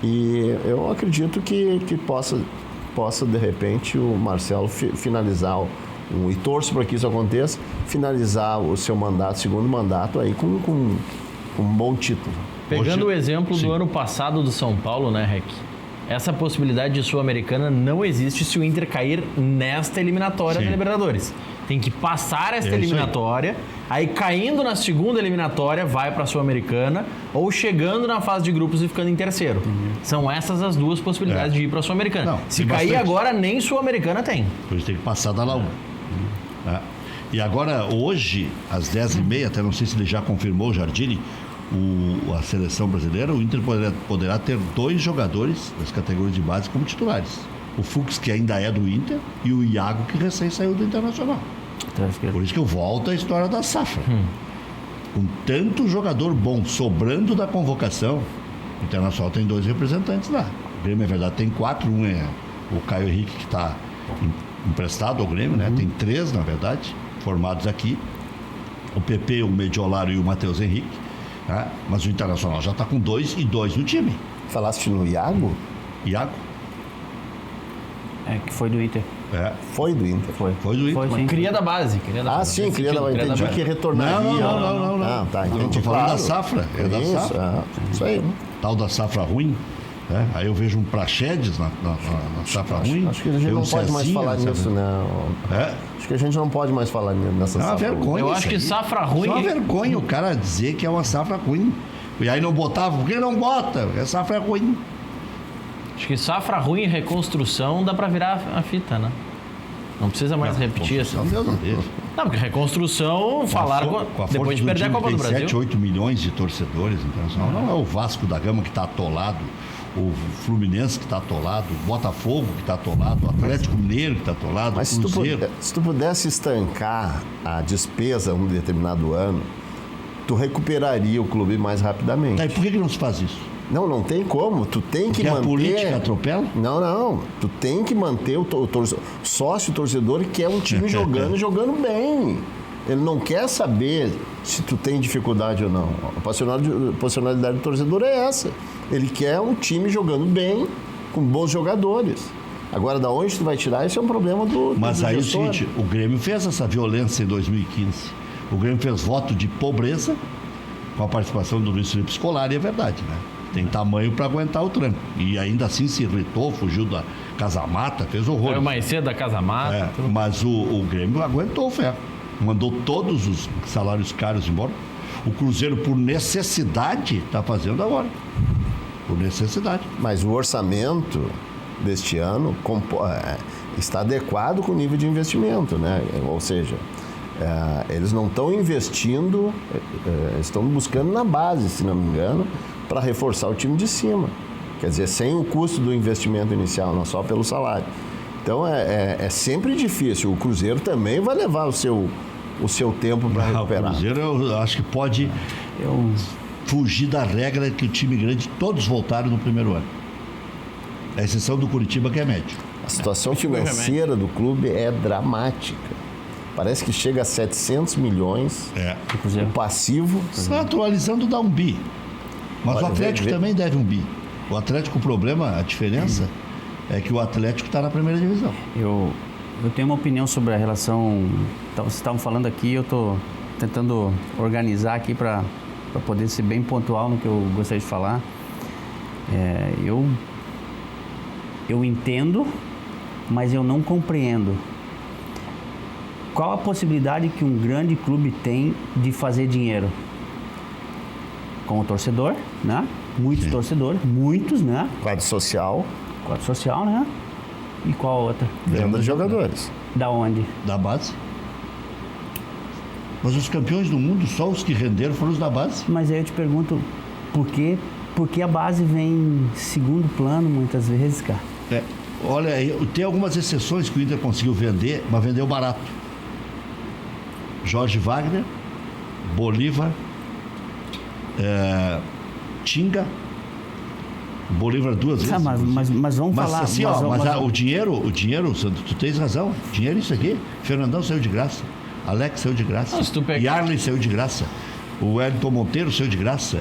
E eu acredito que possa, de repente, o Marcelo finalizar e torço para que isso aconteça, finalizar o seu segundo mandato aí com um bom título. Pegando o exemplo do ano passado do São Paulo, né, Rec? Essa possibilidade de Sul-Americana não existe se o Inter cair nesta eliminatória da Libertadores. Tem que passar esta eliminatória, aí caindo na segunda eliminatória, vai para a Sul-Americana, ou chegando na fase de grupos e ficando em terceiro. São essas as duas possibilidades de ir para a Sul-Americana. Se cair agora, nem Sul-Americana tem. Pois tem que passar da Laú. E agora, hoje, às 10h30, até não sei se ele já confirmou, o Jardine, a seleção brasileira, o Inter poderá ter 2 jogadores das categorias de base como titulares. O Fux, que ainda é do Inter, e o Iago, que recém saiu do Internacional. Por isso que eu volto à história da safra. Com tanto jogador bom sobrando da convocação, o Internacional tem 2 representantes lá. O Grêmio, é verdade, tem 4. Um é o Caio Henrique, que está emprestado ao Grêmio, né? Tem 3, na verdade, formados aqui. O PP, o Mediolaro e o Matheus Henrique. Né? Mas o Internacional já está com 2 e 2 no time. Falaste no Iago? Iago? Que foi do Inter. Foi do Inter. Foi do Inter. Sim. Cria da base. Sim, cria da base. Entendi que retornaria. Não. Tá, Estou entendi. falando Claro. da safra. Da Isso, safra. Isso aí. Tal da safra ruim. Aí eu vejo um Praxedes na safra ruim. Acho que a gente não pode mais falar nisso, né? Acho que a gente não pode mais falar nessa É uma safra. vergonha. Eu acho que safra ruim... É uma vergonha o cara dizer que é uma safra ruim. E aí não botava, por que não bota? A safra é ruim. Acho que safra ruim e reconstrução dá pra virar a fita, né? Não precisa mais repetir assim. Deus não deixa. Não, porque reconstrução falaram depois de perder a Copa do Brasil. 7, 8 milhões de torcedores internacional. Não é o Vasco da Gama que está atolado, o Fluminense que está atolado, o Botafogo que está atolado, o Atlético Mineiro que está atolado, Mas o Cruzeiro. se tu pudesse estancar a despesa um determinado ano, tu recuperaria o clube mais rapidamente. Tá, e por que não se faz isso? Não tem como. Tu tem que Porque manter... a política atropela? Não. Tu tem que manter o sócio torcedor que é um time jogando bem. Ele não quer saber se tu tem dificuldade ou não. A personalidade do torcedor é essa. Ele quer um time jogando bem, com bons jogadores. Agora, da onde tu vai tirar, isso é um problema do Mas aí gestor. é o seguinte, o Grêmio fez essa violência em 2015. O Grêmio fez voto de pobreza com a participação do Luiz Felipe Scolari, é verdade, né? Tem tamanho para aguentar o tranco. E ainda assim se irritou, fugiu da Casa Mata, fez horror. Saiu mais cedo da Casa Mata. Mas o Grêmio aguentou o ferro. Mandou todos os salários caros embora. O Cruzeiro, por necessidade, está fazendo agora. Por necessidade. Mas o orçamento deste ano está adequado com o nível de investimento, né? Ou seja, eles não estão investindo, estão buscando na base, se não me engano, para reforçar o time de cima. Quer dizer, sem o custo do investimento inicial, não só pelo salário. Então, é sempre difícil. O Cruzeiro também vai levar o seu tempo para recuperar. O Cruzeiro, eu acho que pode fugir da regra que o time grande, todos voltaram no primeiro ano. A exceção do Curitiba, que é médio. A situação financeira do clube é dramática. Parece que chega a 700 milhões o passivo. Está atualizando, dá um bi. Mas o Atlético também deve um bi. O Atlético, o problema, a diferença é que o Atlético está na primeira divisão. Eu tenho uma opinião sobre a relação... Vocês estavam falando aqui, eu estou tentando organizar aqui para poder ser bem pontual no que eu gostaria de falar. Eu entendo, mas eu não compreendo. Qual a possibilidade que um grande clube tem de fazer dinheiro? Com o torcedor, né? Muitos torcedores, muitos, né? Quadro social. Quadro social, né? E qual outra? Venda de jogadores. Da onde? Da base. Mas os campeões do mundo, só os que renderam foram os da base. Mas aí eu te pergunto, por que a base vem em segundo plano muitas vezes, cara? Olha, tem algumas exceções que o Inter conseguiu vender, mas vendeu barato. Jorge Wagner, Bolívar, Tinga, Bolívar 2 vezes. Mas vamos falar... Assim, o dinheiro, Sandro, tu tens razão. Dinheiro é isso aqui. Fernandão saiu de graça. Alex saiu de graça. Yarley saiu de graça. O Wellington Monteiro saiu de graça.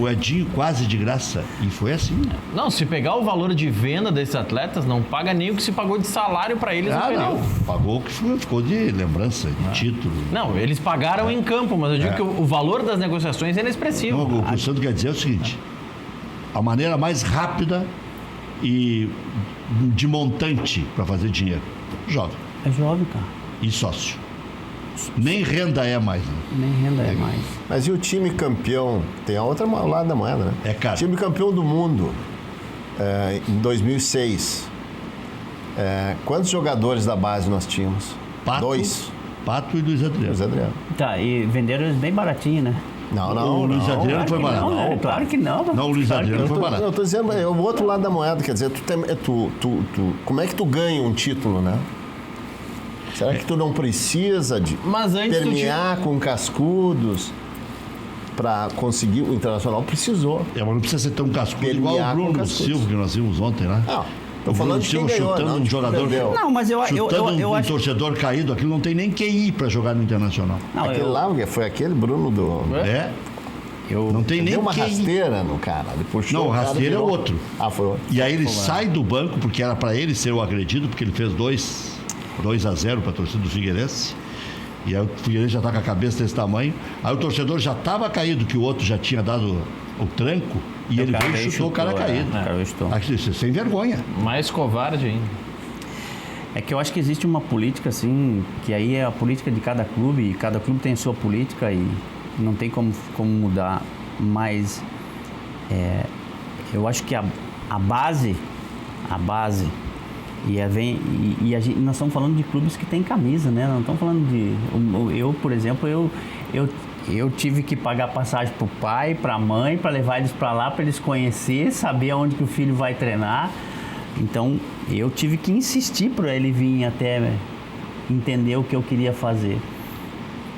O Edinho quase de graça. E foi assim. Não, se pegar o valor de venda desses atletas, não paga nem o que se pagou de salário para eles no período. Não. Pagou o que ficou de lembrança, de título. Não, eles pagaram em campo, mas eu digo que o valor das negociações é expressivo. Não, o que o Sandro quer dizer é o seguinte: a maneira mais rápida e de montante para fazer dinheiro. Jovem. É jovem, cara. E sócio. Nem renda é mais. Né? Nem renda é mais. Mas e o time campeão? Tem a outra lado da moeda, né? É caro. Time campeão do mundo em 2006. Quantos jogadores da base nós tínhamos? Pato, 2. Pato e Luiz Adriano. Luiz Adriano. Tá, e venderam eles bem baratinho, né? Não, O Luiz Adriano foi barato. Não, né? Claro que não. Não, o Luiz Adriano foi barato. Eu tô dizendo, é o outro lado da moeda, quer dizer, como é que tu ganha um título, né? Será que tu não precisa de Mas antes terminar com cascudos para conseguir? O Internacional precisou. Mas não precisa ser tão cascudo igual Permear o com Bruno cascudos. Silva, que nós vimos ontem, né? Não, tô O falando Bruno de quem Silva ganhou, chutando não um de quem jogador. perdeu. Não, mas eu Chutando um acho... torcedor caído, aquilo não tem nem QI para jogar no Internacional. Não, Aquele lá, foi aquele Bruno do... Não tem nem Deu uma QI. rasteira no cara. Ele puxou, Não, o cara rasteiro é virou. outro. Ah, foi outro. E aí ele sai do banco, porque era para ele ser o agredido, porque ele fez 2-0 para a torcida do Figueirense. E aí o Figueirense já está com a cabeça desse tamanho. Aí o torcedor já estava caído, que o outro já tinha dado o tranco, e ele veio e chutou o cara caído. Aqui, sem vergonha. Mais covarde ainda. É que eu acho que existe uma política, assim, que aí é a política de cada clube, e cada clube tem a sua política e não tem como mudar, mas eu acho que a base, nós estamos falando de clubes que têm camisa, né? Não estamos falando de... Eu, por exemplo, eu tive que pagar passagem pro pai, pra mãe, para levar eles para lá, para eles conhecer, saber aonde que o filho vai treinar. Então, eu tive que insistir para ele vir até entender o que eu queria fazer.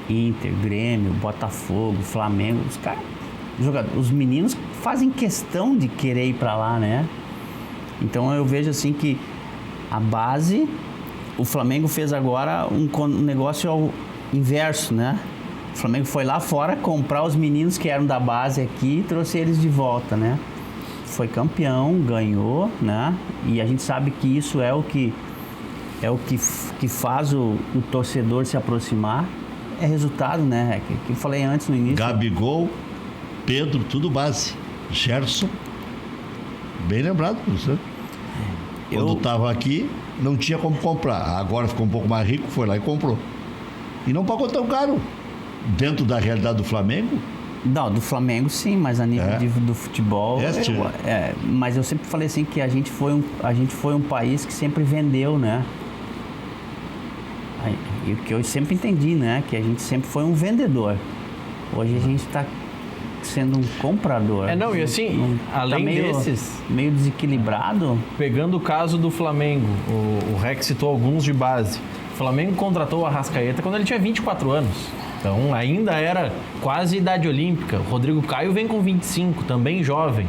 Inter, Grêmio, Botafogo, Flamengo, os caras, os meninos fazem questão de querer ir para lá, né? Então, eu vejo assim que a base, o Flamengo fez agora um negócio ao inverso, né? O Flamengo foi lá fora comprar os meninos que eram da base aqui e trouxe eles de volta, né? Foi campeão, ganhou, né? E a gente sabe que isso é o que faz o torcedor se aproximar. É resultado, né? Que eu falei antes no início. Gabigol, Pedro, tudo base. Gerson, bem lembrado, você. Quando estava aqui, não tinha como comprar. Agora ficou um pouco mais rico, foi lá e comprou. E não pagou tão caro. Dentro da realidade do Flamengo. Não, do Flamengo sim, mas a nível do futebol... mas eu sempre falei assim que a gente foi um país que sempre vendeu, né? E o que eu sempre entendi, né? Que a gente sempre foi um vendedor. Hoje a gente está sendo um comprador. E assim, além desses... Meio desequilibrado. Pegando o caso do Flamengo, o Rex citou alguns de base. O Flamengo contratou o Arrascaeta quando ele tinha 24 anos. Então, ainda era quase idade olímpica. O Rodrigo Caio vem com 25, também jovem.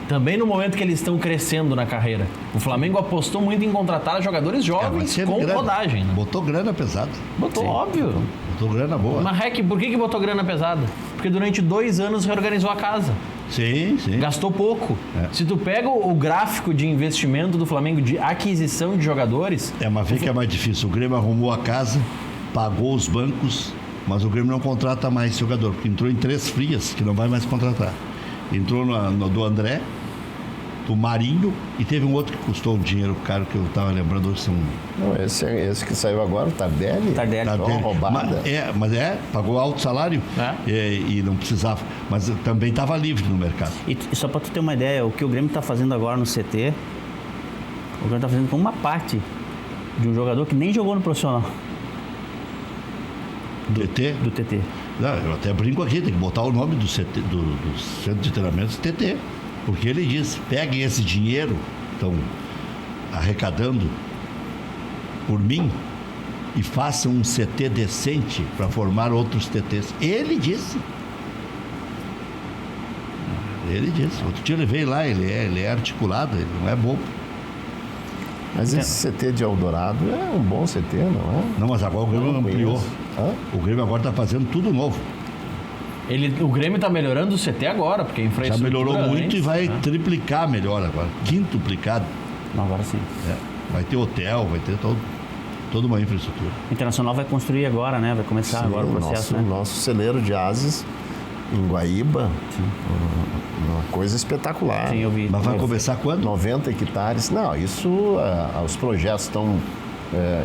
Também no momento que eles estão crescendo na carreira. O Flamengo apostou muito em contratar jogadores jovens com rodagem. Né? Botou grana pesada. Botou, óbvio. Botou grana boa. Mas, Rec, por que botou grana pesada? Porque durante 2 anos reorganizou a casa. Sim. Gastou pouco. Se tu pega o gráfico de investimento do Flamengo, de aquisição de jogadores... Mas vê que é mais difícil. O Grêmio arrumou a casa, pagou os bancos... Mas o Grêmio não contrata mais jogador, porque entrou em 3 frias, que não vai mais contratar. Entrou no do André, do Marinho, e teve um outro que custou um dinheiro caro, que eu estava lembrando hoje. Não, esse que saiu agora, o Tardelli. Tardelli. Roubada. Mas pagou alto salário e não precisava. Mas também estava livre no mercado. E só para tu ter uma ideia, o que o Grêmio está fazendo agora no CT, o Grêmio está fazendo com uma parte de um jogador que nem jogou no profissional. Do TT. Não, eu até brinco aqui, tem que botar o nome do CT, do Centro de Treinamentos TT. Porque ele diz, peguem esse dinheiro, estão arrecadando por mim, e façam um CT decente para formar outros TTs. Ele disse. Outro dia ele veio lá, ele é articulado, ele não é bobo. Mas esse CT de Eldorado é um bom CT, não é? Não, mas agora o Grêmio ampliou. O Grêmio agora está fazendo tudo novo. O Grêmio está melhorando o CT agora, porque a infraestrutura... Já melhorou muito e vai triplicar melhor agora. Quintuplicado. Agora sim. Vai ter hotel, vai ter toda uma infraestrutura. O Internacional vai construir agora, né? Vai começar agora o processo, nosso celeiro de ases em Guaíba. Uma coisa espetacular. Sim, eu vi. Mas vai começar quando? 90 hectares. Não, os projetos estão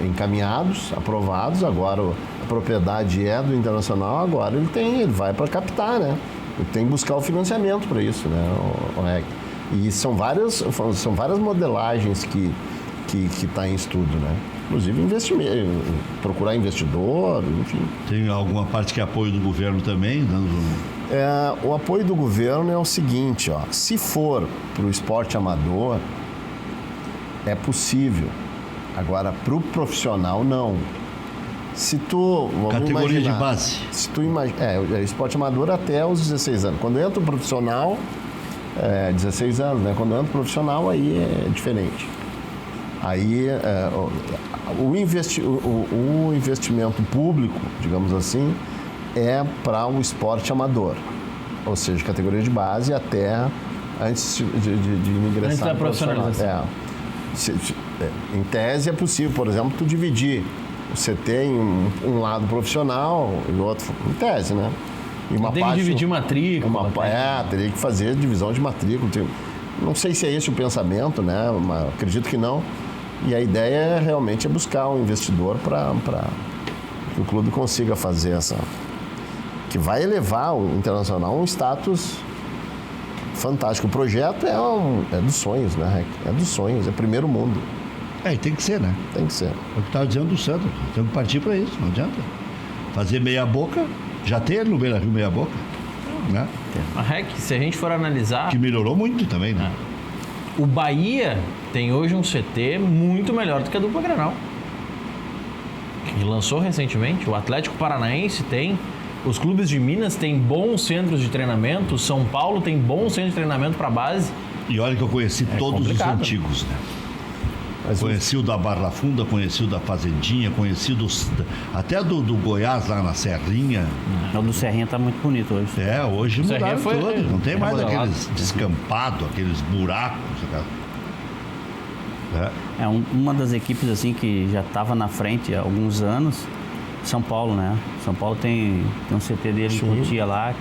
encaminhados, aprovados. Agora a propriedade é do Internacional, agora ele vai para captar, né? Ele tem que buscar o financiamento para isso, né? E são várias modelagens que está em estudo, né? Inclusive investimento, procurar investidor, enfim. Tem alguma parte que é apoio do governo também, dando O apoio do governo é o seguinte, ó, se for para o esporte amador, é possível. Agora, para o profissional, não. Se tu... Categoria de base. Se tu imagina... esporte amador até os 16 anos. Quando entra o profissional, 16 anos, né? Quando entra o profissional, aí é diferente. Aí, o investimento público, digamos assim, é para o esporte amador. Ou seja, categoria de base até antes de ingressar antes da no profissional. profissionalização. Em tese é possível, por exemplo, tu dividir. Você tem um lado profissional e outro em tese, né? E uma Tem que dividir matrícula. Teria que fazer divisão de matrícula. Não sei se é esse o pensamento, né? Mas acredito que não. E a ideia realmente é buscar um investidor para que o clube consiga fazer essa... que vai elevar o Internacional a um status fantástico. O projeto é dos sonhos, né? É dos sonhos, é primeiro mundo. E tem que ser, né? Tem que ser. É o que estava dizendo do Sandro. Temos que partir para isso, não adianta. Fazer meia boca, já tem ali no Beira-Rio meia boca, né? Mas se a gente for analisar... Que melhorou muito também, né? O Bahia tem hoje um CT muito melhor do que a dupla Grenal. Que lançou recentemente. O Atlético Paranaense tem. Os clubes de Minas têm bons centros de treinamento. O São Paulo tem bons centros de treinamento para base. E olha que eu conheci todos complicado. os antigos, né? Mas Conheci o da Barra Funda, conheci o da Fazendinha, conheci até do Goiás lá na Serrinha. O do Serrinha tá muito bonito hoje. Hoje mudaram Serrinha foi- tudo. Não tem mais remodelado. aqueles descampados, aqueles buracos. Uma das equipes assim que já estava na frente há alguns anos, São Paulo, né? São Paulo tem um CT dele em Cotia lá,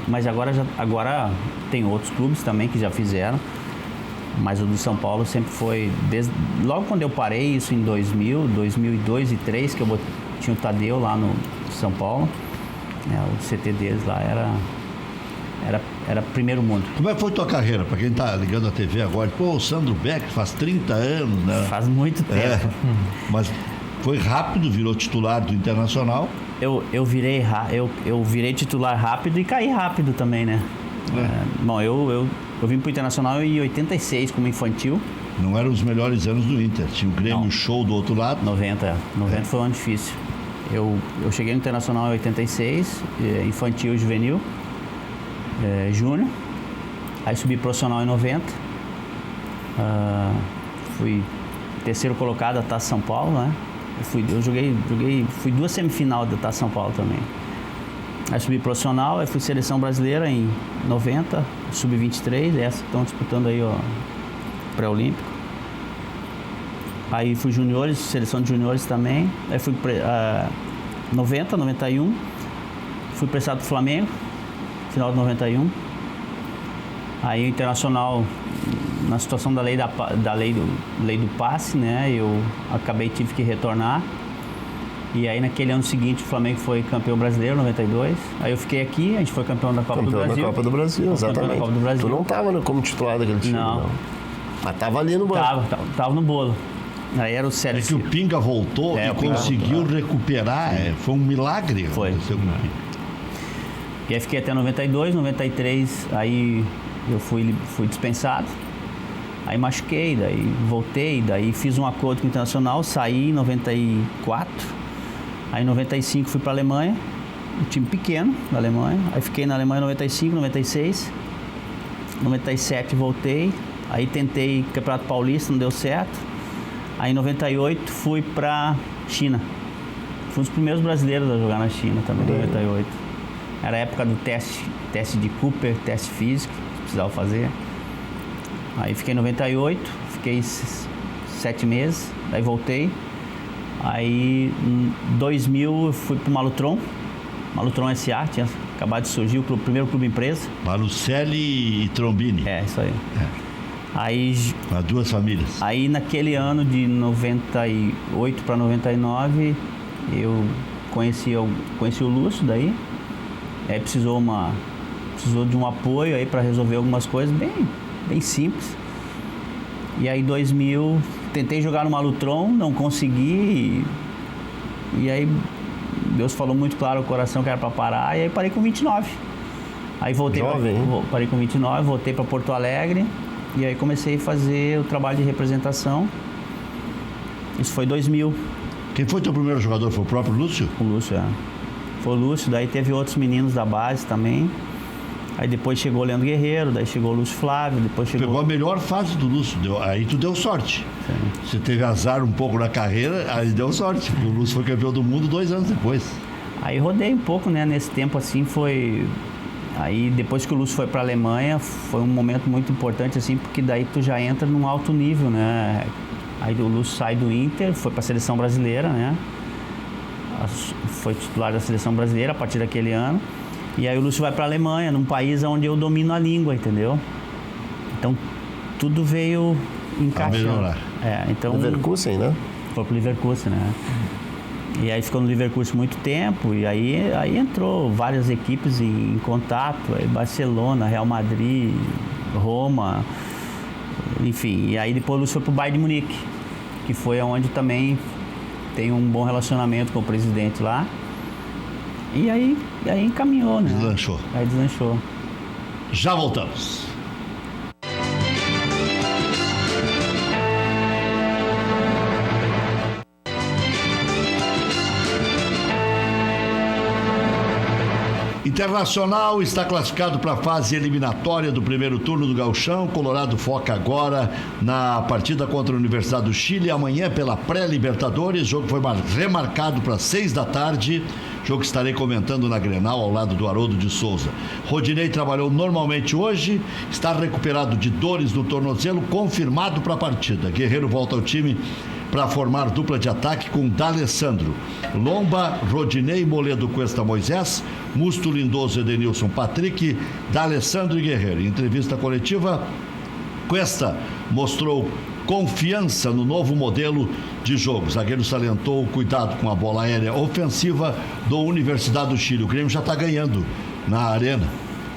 mas agora tem outros clubes também que já fizeram. Mas o do São Paulo sempre foi, logo quando eu parei, isso em 2000, 2002 e 2003, que eu tinha o Tadeu lá no São Paulo, o CT deles lá era primeiro mundo. Como é que foi tua carreira? Para quem tá ligando a TV agora, o Sandro Beck faz 30 anos, né? Faz muito tempo. Mas foi rápido, virou titular do Internacional. Eu virei titular rápido e caí rápido também, né? Bom, eu vim pro Internacional em 86 como infantil. Não eram os melhores anos do Inter. Tinha o Grêmio Show do outro lado. 90 foi um ano difícil. Eu cheguei no Internacional em 86, infantil e juvenil, júnior. Aí subi profissional em 90. Fui terceiro colocado da Taça São Paulo, né? Fui 2 semifinais da Taça São Paulo também. Aí subi profissional, aí fui seleção brasileira em 90, sub-23, essa que estão disputando aí, ó, pré-olímpico. Aí fui juniores, seleção de juniores também. Aí fui 90, 91, fui prestado pro Flamengo, final de 91. Aí o Internacional, na situação da lei do passe, né, eu tive que retornar. E aí naquele ano seguinte o Flamengo foi campeão brasileiro, 92. Aí eu fiquei aqui, a gente foi campeão da Copa do Brasil. Campeão da Copa do Brasil, exatamente. Da Copa do Brasil. Tu não estava como titular daquele time, não. Mas estava ali no banco. Tava no bolo. Aí era o Sérgio. É que o Pinga voltou e conseguiu recuperar. Foi um milagre. Foi. Aconteceu com o Pinga. E aí fiquei até 92, 93, aí eu fui dispensado. Aí machuquei, daí voltei, daí fiz um acordo com o Internacional, saí em 94. Aí em 95 fui para a Alemanha, um time pequeno da Alemanha. Aí fiquei na Alemanha em 95, 96. 97 voltei. Aí tentei Campeonato Paulista, não deu certo. Aí em 98 fui para China. Fui um dos primeiros brasileiros a jogar na China também, em 98. Era a época do teste de Cooper, teste físico, que precisava fazer. Aí fiquei em 98, fiquei 7 meses, aí voltei. Aí em 2000 eu fui pro Malutron SA, tinha acabado de surgir o primeiro clube empresa. Malucelli e Trombini. Isso aí. Aí As duas famílias. Aí naquele ano de 98 para 99 eu conheci o Lúcio daí. Aí precisou de um apoio aí para resolver algumas coisas bem simples. E aí em 2000 tentei jogar no Malutron, não consegui. E aí Deus falou muito claro o coração que era para parar, e aí parei com 29. Aí voltei, Jovem, hein? parei com 29, voltei para Porto Alegre e aí comecei a fazer o trabalho de representação. Isso foi 2000. Quem foi teu primeiro jogador? Foi o próprio Lúcio? O Lúcio, Foi o Lúcio, daí teve outros meninos da base também. Aí depois chegou o Leandro Guerreiro, daí chegou o Lúcio Flávio, depois chegou... Pegou a melhor fase do Lúcio, aí tu deu sorte. Sim. Você teve azar um pouco na carreira, aí deu sorte. O Lúcio foi campeão do mundo 2 anos depois. Aí rodei um pouco, né? Nesse tempo assim foi... Aí depois que o Lúcio foi para a Alemanha, foi um momento muito importante assim, porque daí tu já entra num alto nível, né? Aí o Lúcio sai do Inter, foi para a seleção brasileira, né? Foi titular da seleção brasileira a partir daquele ano. E aí o Lúcio vai para a Alemanha, num país onde eu domino a língua, entendeu? Então tudo veio encaixando. Então Leverkusen, né? foi pro Leverkusen, né? E aí ficou no Leverkusen muito tempo, e aí entrou várias equipes em contato, aí Barcelona, Real Madrid, Roma, enfim. E aí depois o Lúcio foi pro Bayern de Munique, que foi onde também tem um bom relacionamento com o presidente lá. E aí encaminhou, né? Deslanchou. Aí deslanchou. Já voltamos. Internacional está classificado para a fase eliminatória do primeiro turno do Gauchão. Colorado foca agora na partida contra a Universidade do Chile. Amanhã pela pré-Libertadores. O jogo foi remarcado para 6 da tarde. Jogo que estarei comentando na Grenal ao lado do Haroldo de Souza. Rodinei trabalhou normalmente hoje. Está recuperado de dores no tornozelo. Confirmado para a partida. Guerreiro volta ao time para formar dupla de ataque com D'Alessandro, Lomba, Rodinei, Moledo, Cuesta, Moisés, Musto, Lindoso, Edenilson, Patrick, D'Alessandro e Guerreiro. Em entrevista coletiva, Cuesta mostrou confiança no novo modelo de jogo. O zagueiro salientou o cuidado com a bola aérea ofensiva do Universidade do Chile. O Grêmio já está ganhando na arena.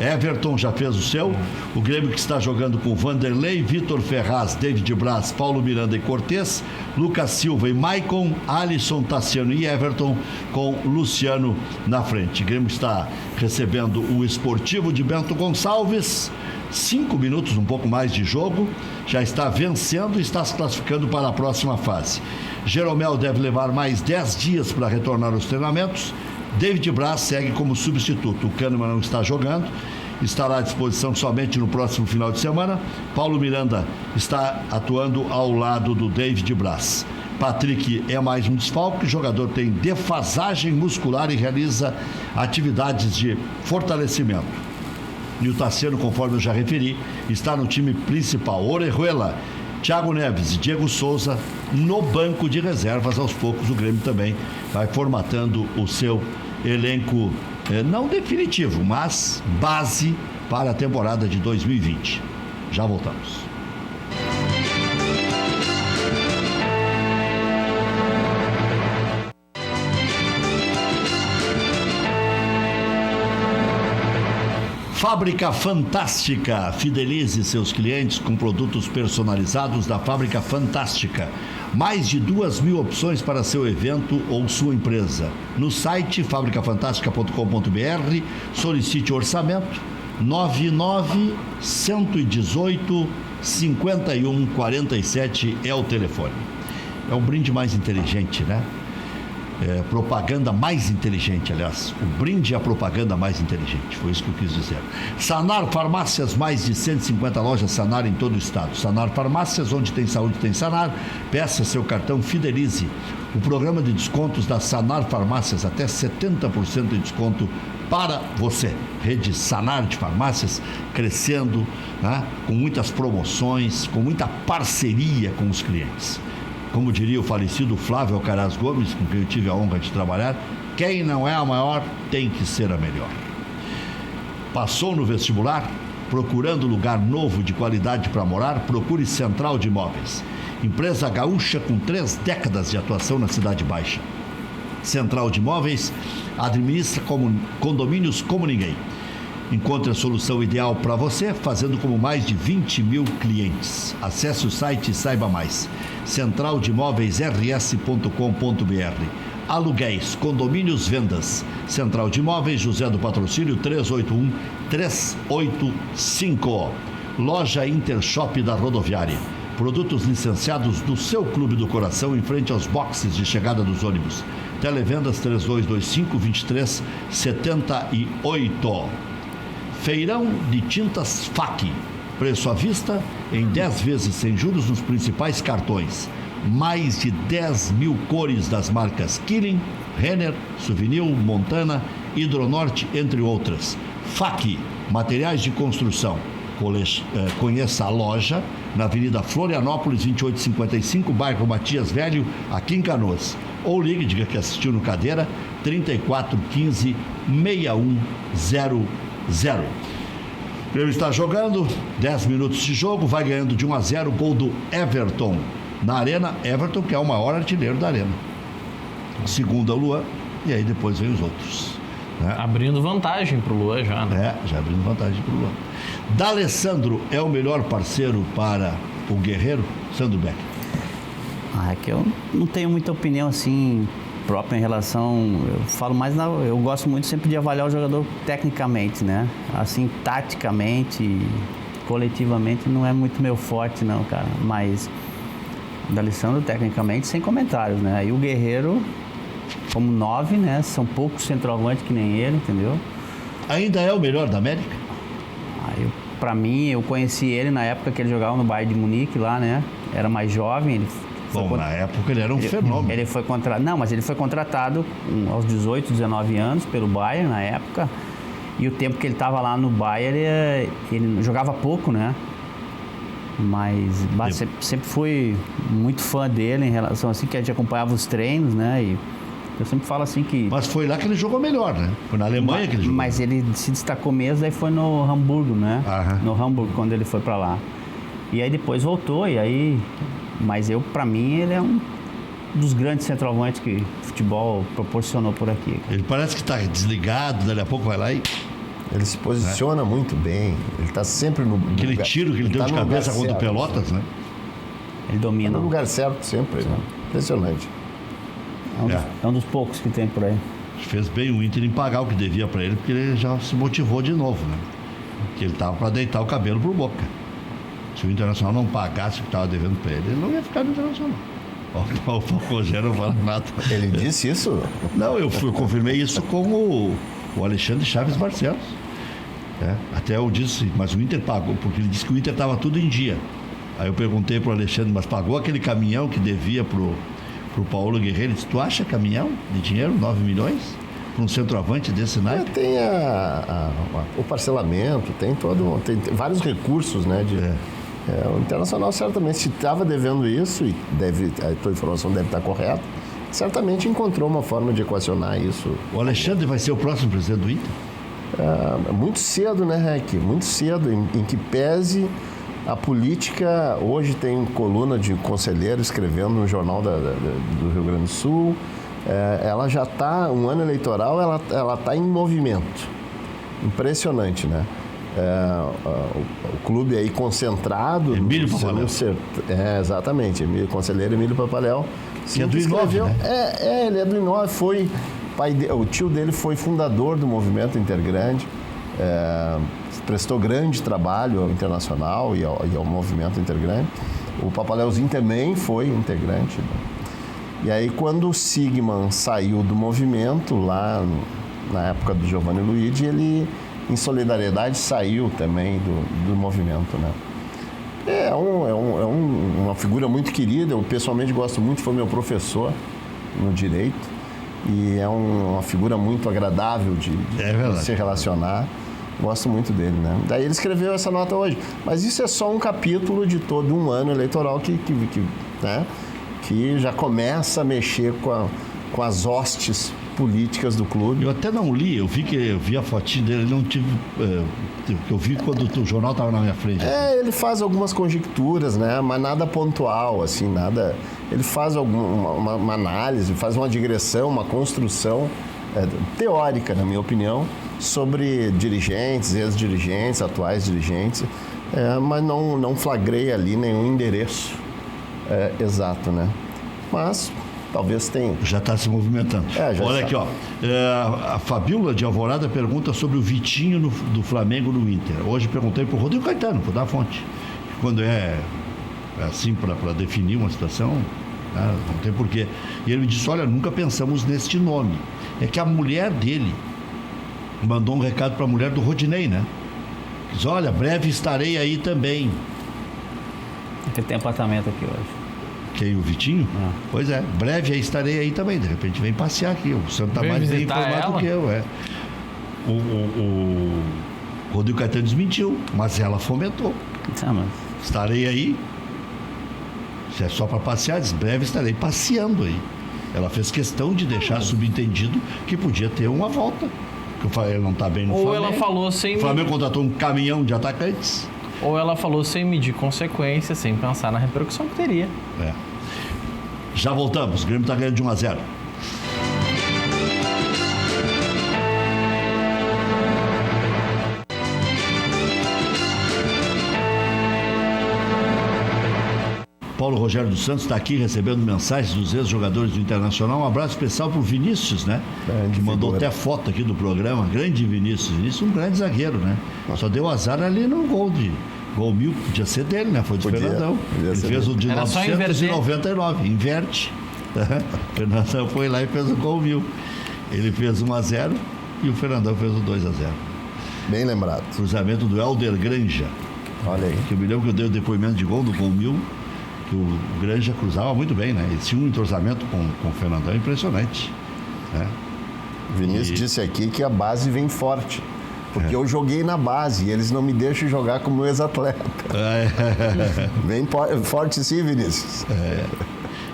Everton já fez o seu. O Grêmio que está jogando com Vanderlei, Vitor Ferraz, David Braz, Paulo Miranda e Cortez, Lucas Silva e Maicon, Alisson, Tassiano e Everton, com Luciano na frente. O Grêmio está recebendo o Esportivo de Bento Gonçalves. 5 minutos, um pouco mais de jogo. Já está vencendo e está se classificando para a próxima fase. Jeromel deve levar mais 10 dias para retornar aos treinamentos. David Braz segue como substituto. O Kahneman não está jogando, estará à disposição somente no próximo final de semana. Paulo Miranda está atuando ao lado do David Braz. Patrick é mais um desfalque, o jogador tem defasagem muscular e realiza atividades de fortalecimento. E o Tassiano, conforme eu já referi, está no time principal. Orejuela, Thiago Neves e Diego Souza no banco de reservas. Aos poucos o Grêmio também vai formatando o seu elenco, não definitivo, mas base para a temporada de 2020. Já voltamos. Fábrica Fantástica. Fidelize seus clientes com produtos personalizados da Fábrica Fantástica. Mais de 2.000 opções para seu evento ou sua empresa. No site fabricafantástica.com.br, solicite orçamento 99-118-5147 é o telefone. É um brinde mais inteligente, né? Propaganda mais inteligente, aliás. O brinde é a propaganda mais inteligente, foi isso que eu quis dizer. Sanar Farmácias, mais de 150 lojas Sanar em todo o estado. Sanar Farmácias, onde tem saúde tem Sanar. Peça seu cartão Fidelize. O programa de descontos da Sanar Farmácias, até 70% de desconto para você. Rede Sanar de farmácias crescendo, né? Com muitas promoções, com muita parceria com os clientes. Como diria o falecido Flávio Alcaraz Gomes, com quem eu tive a honra de trabalhar, quem não é a maior tem que ser a melhor. Passou no vestibular? Procurando lugar novo de qualidade para morar? Procure Central de Imóveis. Empresa gaúcha com 3 décadas de atuação na Cidade Baixa. Central de Imóveis administra condomínios como ninguém. Encontre a solução ideal para você, fazendo como mais de 20.000 clientes. Acesse o site e saiba mais. centraldemóveisrs.com.br. Aluguéis, Condomínios, Vendas. Central de Imóveis, José do Patrocínio, 381-385. Loja Intershop da Rodoviária. Produtos licenciados do seu clube do coração em frente aos boxes de chegada dos ônibus. Televendas 3225-2378. Feirão de Tintas FAC. Preço à vista em 10 vezes sem juros nos principais cartões. Mais de 10 mil cores das marcas Killing, Renner, Souvenir, Montana, Hidronorte, entre outras. FAC, materiais de construção. Conheça a loja na Avenida Florianópolis, 2855, bairro Matias Velho, aqui em Canoas. Ou ligue, diga que assistiu no Cadeira, 3415-6100. O Grêmio está jogando, 10 minutos de jogo, vai ganhando de 1-0, gol do Everton. Na Arena, Everton, que é o maior artilheiro da Arena. Segundo é o Luan, e aí depois vem os outros. Né? Abrindo vantagem pro Luan já, né? Já abrindo vantagem pro Luan. D'Alessandro é o melhor parceiro para o Guerreiro? Sandro Beck. É que eu não tenho muita opinião assim própria em relação. Eu falo mais eu gosto muito sempre de avaliar o jogador tecnicamente, né? Assim, taticamente, coletivamente não é muito meu forte não, cara. Mas o D'Alessandro tecnicamente sem comentários, né? E o Guerreiro como 9, né? São poucos centroavantes que nem ele, entendeu? Ainda é o melhor da América? Pra mim, eu conheci ele na época que ele jogava no Bayern de Munique lá, né? Era mais jovem. Na época ele era um fenômeno. Ele foi contratado. Não, mas ele foi contratado aos 18, 19 anos pelo Bayern na época. E o tempo que ele estava lá no Bayern, ele jogava pouco, né? Mas sempre fui muito fã dele em relação assim, que a gente acompanhava os treinos, né? E eu sempre falo assim que... Mas foi lá que ele jogou melhor, né? Foi na Alemanha que ele jogou. Mas ele se destacou mesmo, aí foi no Hamburgo, né? No Hamburgo, quando ele foi para lá. E aí depois voltou, e aí... Mas pra mim, ele é um dos grandes centroavantes que o futebol proporcionou por aqui. Ele parece que está desligado, dali a pouco vai lá e... Ele se posiciona muito bem, ele está sempre no Aquele lugar, tiro que ele deu de cabeça contra o Pelotas, né? Ele domina. Tá no lugar certo sempre, né? Impressionante. É um dos poucos que tem por aí. Fez bem o Inter em pagar o que devia para ele, porque ele já se motivou de novo, né? Que ele estava para deitar o cabelo pro Boca. Se o Internacional não pagasse o que estava devendo para ele não ia ficar no Internacional. O Rogério não fala nada. Ele disse isso? Não, eu confirmei isso com o Alexandre Chaves Barcelos. Até eu disse, mas o Inter pagou, porque ele disse que o Inter estava tudo em dia. Aí eu perguntei pro Alexandre, mas pagou aquele caminhão que devia pro Paulo Guerreiro? Ele disse, tu acha caminhão de dinheiro, 9 milhões? Para um centroavante desse naipe? Tem o parcelamento, tem vários recursos, né? O Internacional certamente, se estava devendo isso, e a tua informação deve estar correta, certamente encontrou uma forma de equacionar isso. O Alexandre vai ser o próximo presidente do Inter? Muito cedo, né, Rec? Muito cedo, em que pese a política. Hoje tem coluna de conselheiro escrevendo no jornal do Rio Grande do Sul. Ela já está, um ano eleitoral, ela está em movimento. Impressionante, né? O clube aí concentrado. Emílio Papaléu. Exatamente, conselheiro Emílio Papaléu. Que é do Inove, né? Ele é do Inove, o tio dele foi fundador do movimento Intergrande, prestou grande trabalho ao Internacional e ao movimento Intergrande. O Papaléuzinho também foi integrante. E aí, quando o Sigman saiu do movimento, lá na época do Giovanni Luigi, ele, em solidariedade, saiu também do movimento, né? É uma figura muito querida, eu pessoalmente gosto muito, foi meu professor no Direito, e é uma figura muito agradável de se relacionar. Gosto muito dele, né? Daí ele escreveu essa nota hoje. Mas isso é só um capítulo de todo um ano eleitoral que já começa a mexer com as hostes políticas do clube. Eu até não li, eu vi a fotinha dele, não tive... eu vi quando o jornal estava na minha frente. Ele faz algumas conjecturas, né? Mas nada pontual, assim, nada... Ele faz uma análise, faz uma digressão, uma construção teórica, na minha opinião, sobre dirigentes, ex-dirigentes, atuais dirigentes, mas não flagrei ali nenhum endereço exato, né? Mas talvez tenha. Já está se movimentando. Já Olha está. aqui, ó. A Fabíola de Alvorada pergunta sobre o Vitinho do Flamengo no Inter. Hoje perguntei para o Rodrigo Caetano, vou dar a fonte. Quando é assim para definir uma situação, né, não tem porquê. E ele me disse, olha, nunca pensamos neste nome. É que a mulher dele mandou um recado para a mulher do Rodinei, né? Diz, olha, breve estarei aí também. Ele tem apartamento aqui hoje. Quem, o Vitinho? Pois é, breve estarei aí também. De repente vem passear aqui. O Santo está Vem mais bem visitar informado ela? que eu. O Rodrigo Caetano desmentiu, mas ela fomentou. Mas Estarei aí. Se é só para passear, diz, breve estarei passeando aí. Ela fez questão de deixar subentendido que podia ter uma volta. Que ele não está bem no Ou Flamengo. ela falou sem O Flamengo contratou um caminhão de atacantes. Ou ela falou sem medir consequências, sem pensar na repercussão que teria. É. Já voltamos. O Grêmio está ganhando de 1-0. Paulo Rogério dos Santos está aqui recebendo mensagens dos ex-jogadores do Internacional. Um abraço especial para o Vinícius, né? Que mandou até foto aqui do programa. Grande Vinícius. Vinícius é um grande zagueiro, né? Só deu azar ali no gol mil, podia ser dele, né? Foi do Fernandão. Ele fez o de Era só 999. Inverte. O Fernandão foi lá e fez o gol mil. Ele fez 1-0 e o Fernandão fez o 2-0. Bem lembrado. Cruzamento do Helder Granja. Olha aí. Que eu me lembro que eu dei o depoimento de gol do gol mil, que o Granja cruzava muito bem, né? Ele tinha um entrosamento com o Fernandão impressionante. Né? Vinícius disse aqui que a base vem forte. Porque eu joguei na base e eles não me deixam jogar como ex-atleta. Vem forte sim, Vinícius.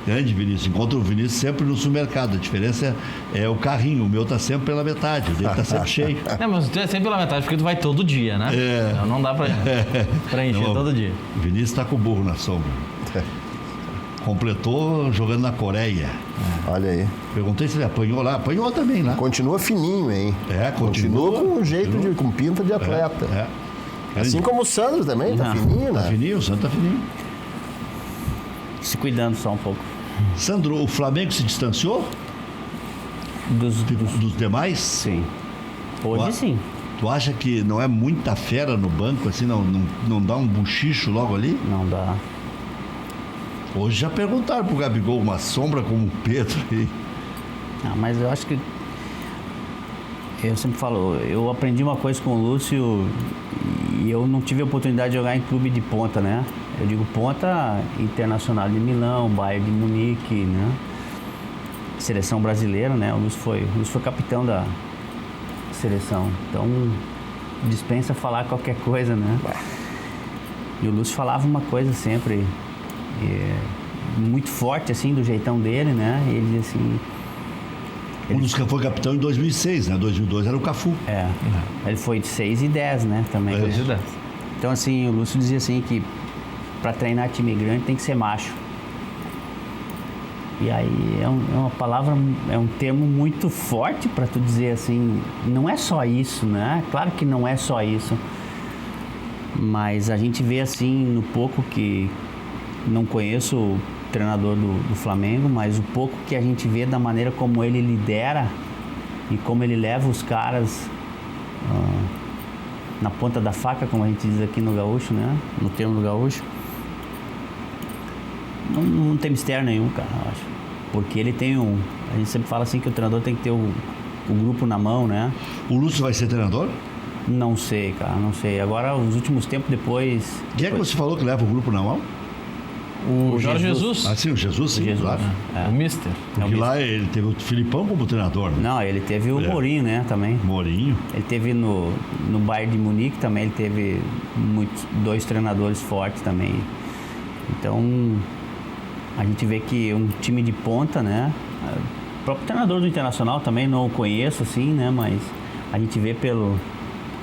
Grande Vinícius. Encontro o Vinícius sempre no supermercado. A diferença é o carrinho. O meu tá sempre pela metade, o dele tá sempre cheio. Mas tu é sempre pela metade, porque tu vai todo dia, né? Então não dá pra encher Não, todo dia. O Vinícius tá com o burro na sombra. Completou jogando na Coreia. Olha aí. Perguntei se ele apanhou lá. Apanhou também lá. Continua fininho, hein? Continua com um jeito com pinta de atleta. Assim como o Sandro também, tá fininho, né? Tá fininho, o Sandro tá fininho. se cuidando só um pouco. Sandro, o Flamengo se distanciou dos demais? Sim. Hoje sim. Tu acha que não é muita fera no banco, assim, não dá um buchicho logo ali? Não dá. Hoje já perguntaram pro Gabigol uma sombra como o Pedro aí. Ah, mas eu acho que... Eu sempre falo, eu aprendi uma coisa com o Lúcio e eu não tive a oportunidade de jogar em clube de ponta, né? Eu digo ponta Internacional de Milão, Bayern de Munique, né? Seleção brasileira, né? O Lúcio foi capitão da seleção. Então, dispensa falar qualquer coisa, né? E o Lúcio falava uma coisa sempre muito forte, assim, do jeitão dele, né? E ele dizia assim... Um dos que foi capitão em 2006, né? 2002 era o Cafu. Ele foi de 6 e 10, né? Também. 6 e 10. Então, assim, o Lúcio dizia assim que para treinar time grande tem que ser macho. E aí é uma palavra, é um termo muito forte para tu dizer assim, não é só isso, né? Claro que não é só isso. Mas a gente vê assim, no pouco que não conheço o treinador do Flamengo, mas o pouco que a gente vê da maneira como ele lidera e como ele leva os caras na ponta da faca, como a gente diz aqui no gaúcho, né? No termo do gaúcho. Não tem mistério nenhum, cara, eu acho. Porque ele tem a gente sempre fala assim que o treinador tem que ter o grupo na mão, né? O Lúcio vai ser treinador? Não sei, cara, não sei. Agora, os últimos tempos depois... Quem é que você falou que leva o grupo na mão? O Jorge Jesus. Ah, sim, o Jesus, sim, Jesus, claro. né? O Mister. Porque lá ele teve o Filipão como treinador, né? Não, ele teve o Mourinho, né, também. Mourinho. Ele teve no Bayern de Munique também, ele teve dois treinadores fortes também. Então, a gente vê que um time de ponta, né? O próprio treinador do Internacional também não o conheço, assim, né? Mas a gente vê pela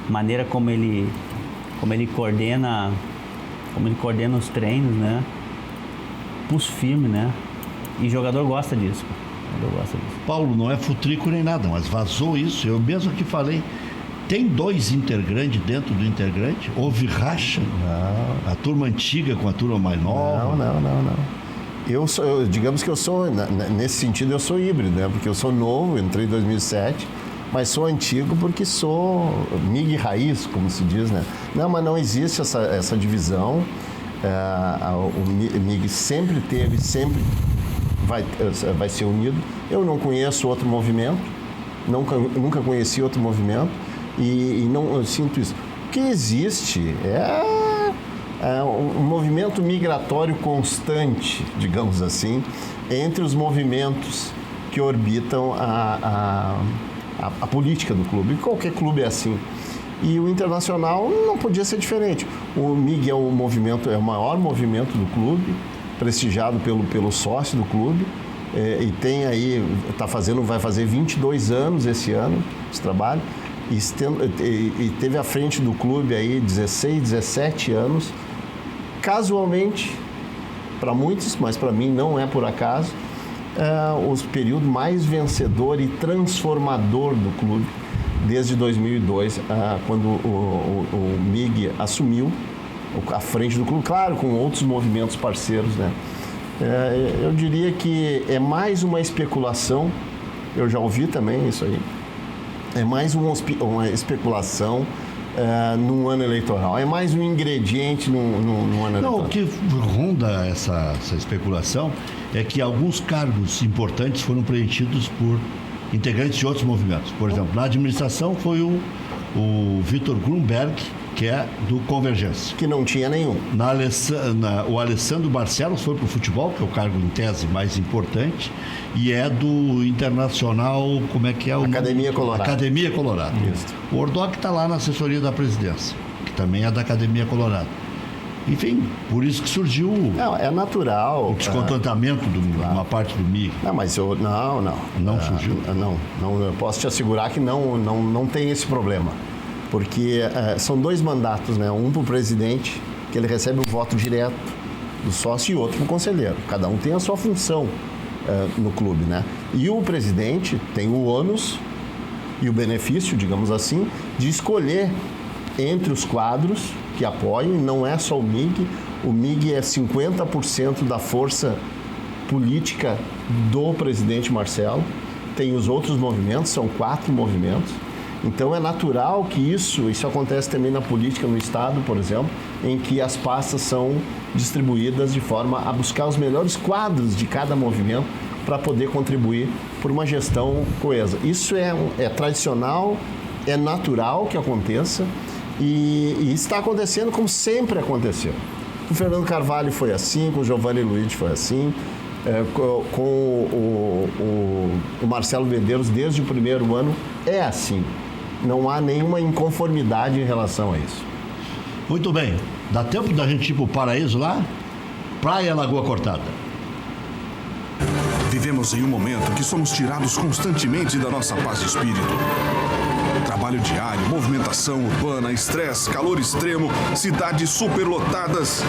maneira como ele coordena os treinos, né? Pulso firme, né? E o jogador gosta disso. Paulo, não é futrico nem nada, mas vazou isso. Eu mesmo que falei. Tem 2 Intergrande dentro do Intergrande? Houve racha? Não. A turma antiga com a turma mais nova? Não. Digamos que eu sou, nesse sentido, eu sou híbrido, né? Porque eu sou novo, entrei em 2007, mas sou antigo porque sou MIG raiz, como se diz, né? Não, mas não existe essa divisão. O MIG sempre teve, sempre vai ser unido. Eu não conheço outro movimento, nunca conheci outro movimento e não eu sinto isso. O que existe é um movimento migratório constante, digamos assim, entre os movimentos que orbitam a política do clube. Qualquer clube é assim. E o Internacional não podia ser diferente. O MIG é o maior movimento do clube, prestigiado pelo sócio do clube, e tem aí, vai fazer 22 anos esse ano esse trabalho, e teve à frente do clube aí 16, 17 anos. Casualmente, para muitos, mas para mim não é por acaso, o período mais vencedor e transformador do clube, desde 2002, quando o MIG assumiu à frente do clube, claro, com outros movimentos parceiros, né? Eu diria que é mais uma especulação, eu já ouvi também isso aí, é mais uma especulação num ano eleitoral, é mais um ingrediente num ano eleitoral. Não, o que ronda essa especulação é que alguns cargos importantes foram preenchidos por integrantes de outros movimentos. Por exemplo, na administração foi o Vitor Grunberg, que é do Convergência. Que não tinha nenhum. O Alessandro Barcelos foi para o futebol, que é o cargo em tese mais importante, e é do Internacional, como é que é o Academia Colorado. Academia Colorado. Isso. O Ordoc está lá na assessoria da presidência, que também é da Academia Colorado. Enfim, por isso que surgiu é natural. o descontentamento de uma parte do MIG. Não, mas não surgiu? Não, eu posso te assegurar que não tem esse problema. Porque são 2 mandatos, né? Um para o presidente, que ele recebe o voto direto do sócio, e outro para o conselheiro. Cada um tem a sua função no clube, né? E o presidente tem o ônus e o benefício, digamos assim, de escolher entre os quadros que apoiam, e não é só o MIG. O MIG é 50% da força política do presidente Marcelo. Tem os outros movimentos, são 4 movimentos. Então é natural que isso acontece também na política no Estado, por exemplo, em que as pastas são distribuídas de forma a buscar os melhores quadros de cada movimento para poder contribuir por uma gestão coesa. Isso é tradicional, é natural que aconteça e está acontecendo como sempre aconteceu. Com o Fernando Carvalho foi assim, com o Giovanni Luiz foi assim, com o Marcelo Medeiros desde o primeiro ano é assim. Não há nenhuma inconformidade em relação a isso. Muito bem. Dá tempo da gente ir para o paraíso lá? Praia Lagoa Cortada. Vivemos em um momento que somos tirados constantemente da nossa paz de espírito. Trabalho diário, movimentação urbana, estresse, calor extremo, cidades superlotadas.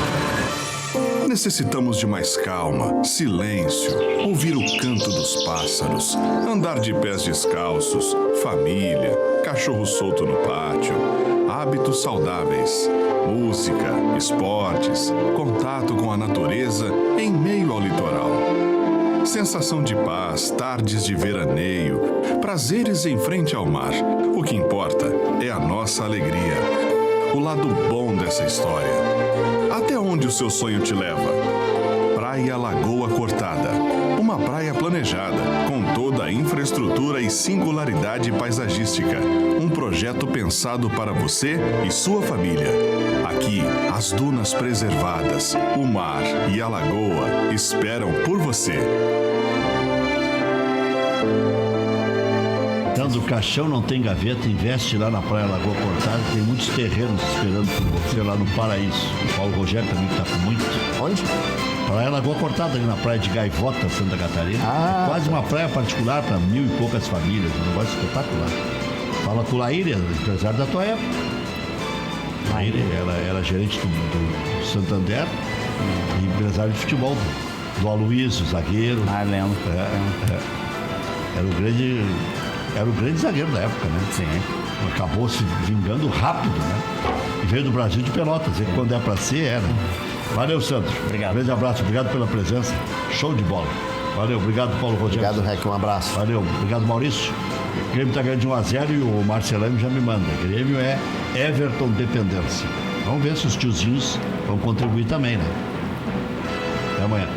Necessitamos de mais calma, silêncio, ouvir o canto dos pássaros, andar de pés descalços, família, cachorro solto no pátio, hábitos saudáveis, música, esportes, contato com a natureza em meio ao litoral. Sensação de paz, tardes de veraneio, prazeres em frente ao mar. O que importa é a nossa alegria, o lado bom dessa história. Até onde o seu sonho te leva? Praia Lagoa Cortada. Uma praia planejada, com toda a infraestrutura e singularidade paisagística. Um projeto pensado para você e sua família. Aqui, as dunas preservadas, o mar e a lagoa esperam por você. Dando caixão, não tem gaveta, investe lá na Praia Lagoa Cortada, tem muitos terrenos esperando por você lá no Paraíso. O Paulo Rogério também está com muito. Onde? Praia Lagoa Cortada, ali na praia de Gaivota, Santa Catarina. É quase uma praia particular para 1.000 e poucas famílias, um negócio espetacular. Fala com o Laíria, empresário da tua época. Laíria, ela era gerente do Santander e empresário de futebol do Aloysio, zagueiro. Lembro. Era o grande zagueiro da época, né? Sim. Acabou se vingando rápido, né? E veio do Brasil de Pelotas, e quando é para ser, era. Valeu, Sandro. Obrigado. Grande abraço, obrigado pela presença. Show de bola. Valeu, obrigado, Paulo Rogério. Obrigado, Rec, um abraço. Valeu, obrigado, Maurício. O Grêmio está ganhando de 1-0 e o Marcelano já me manda. O Grêmio é Everton Dependência. Vamos ver se os tiozinhos vão contribuir também, né? Até amanhã.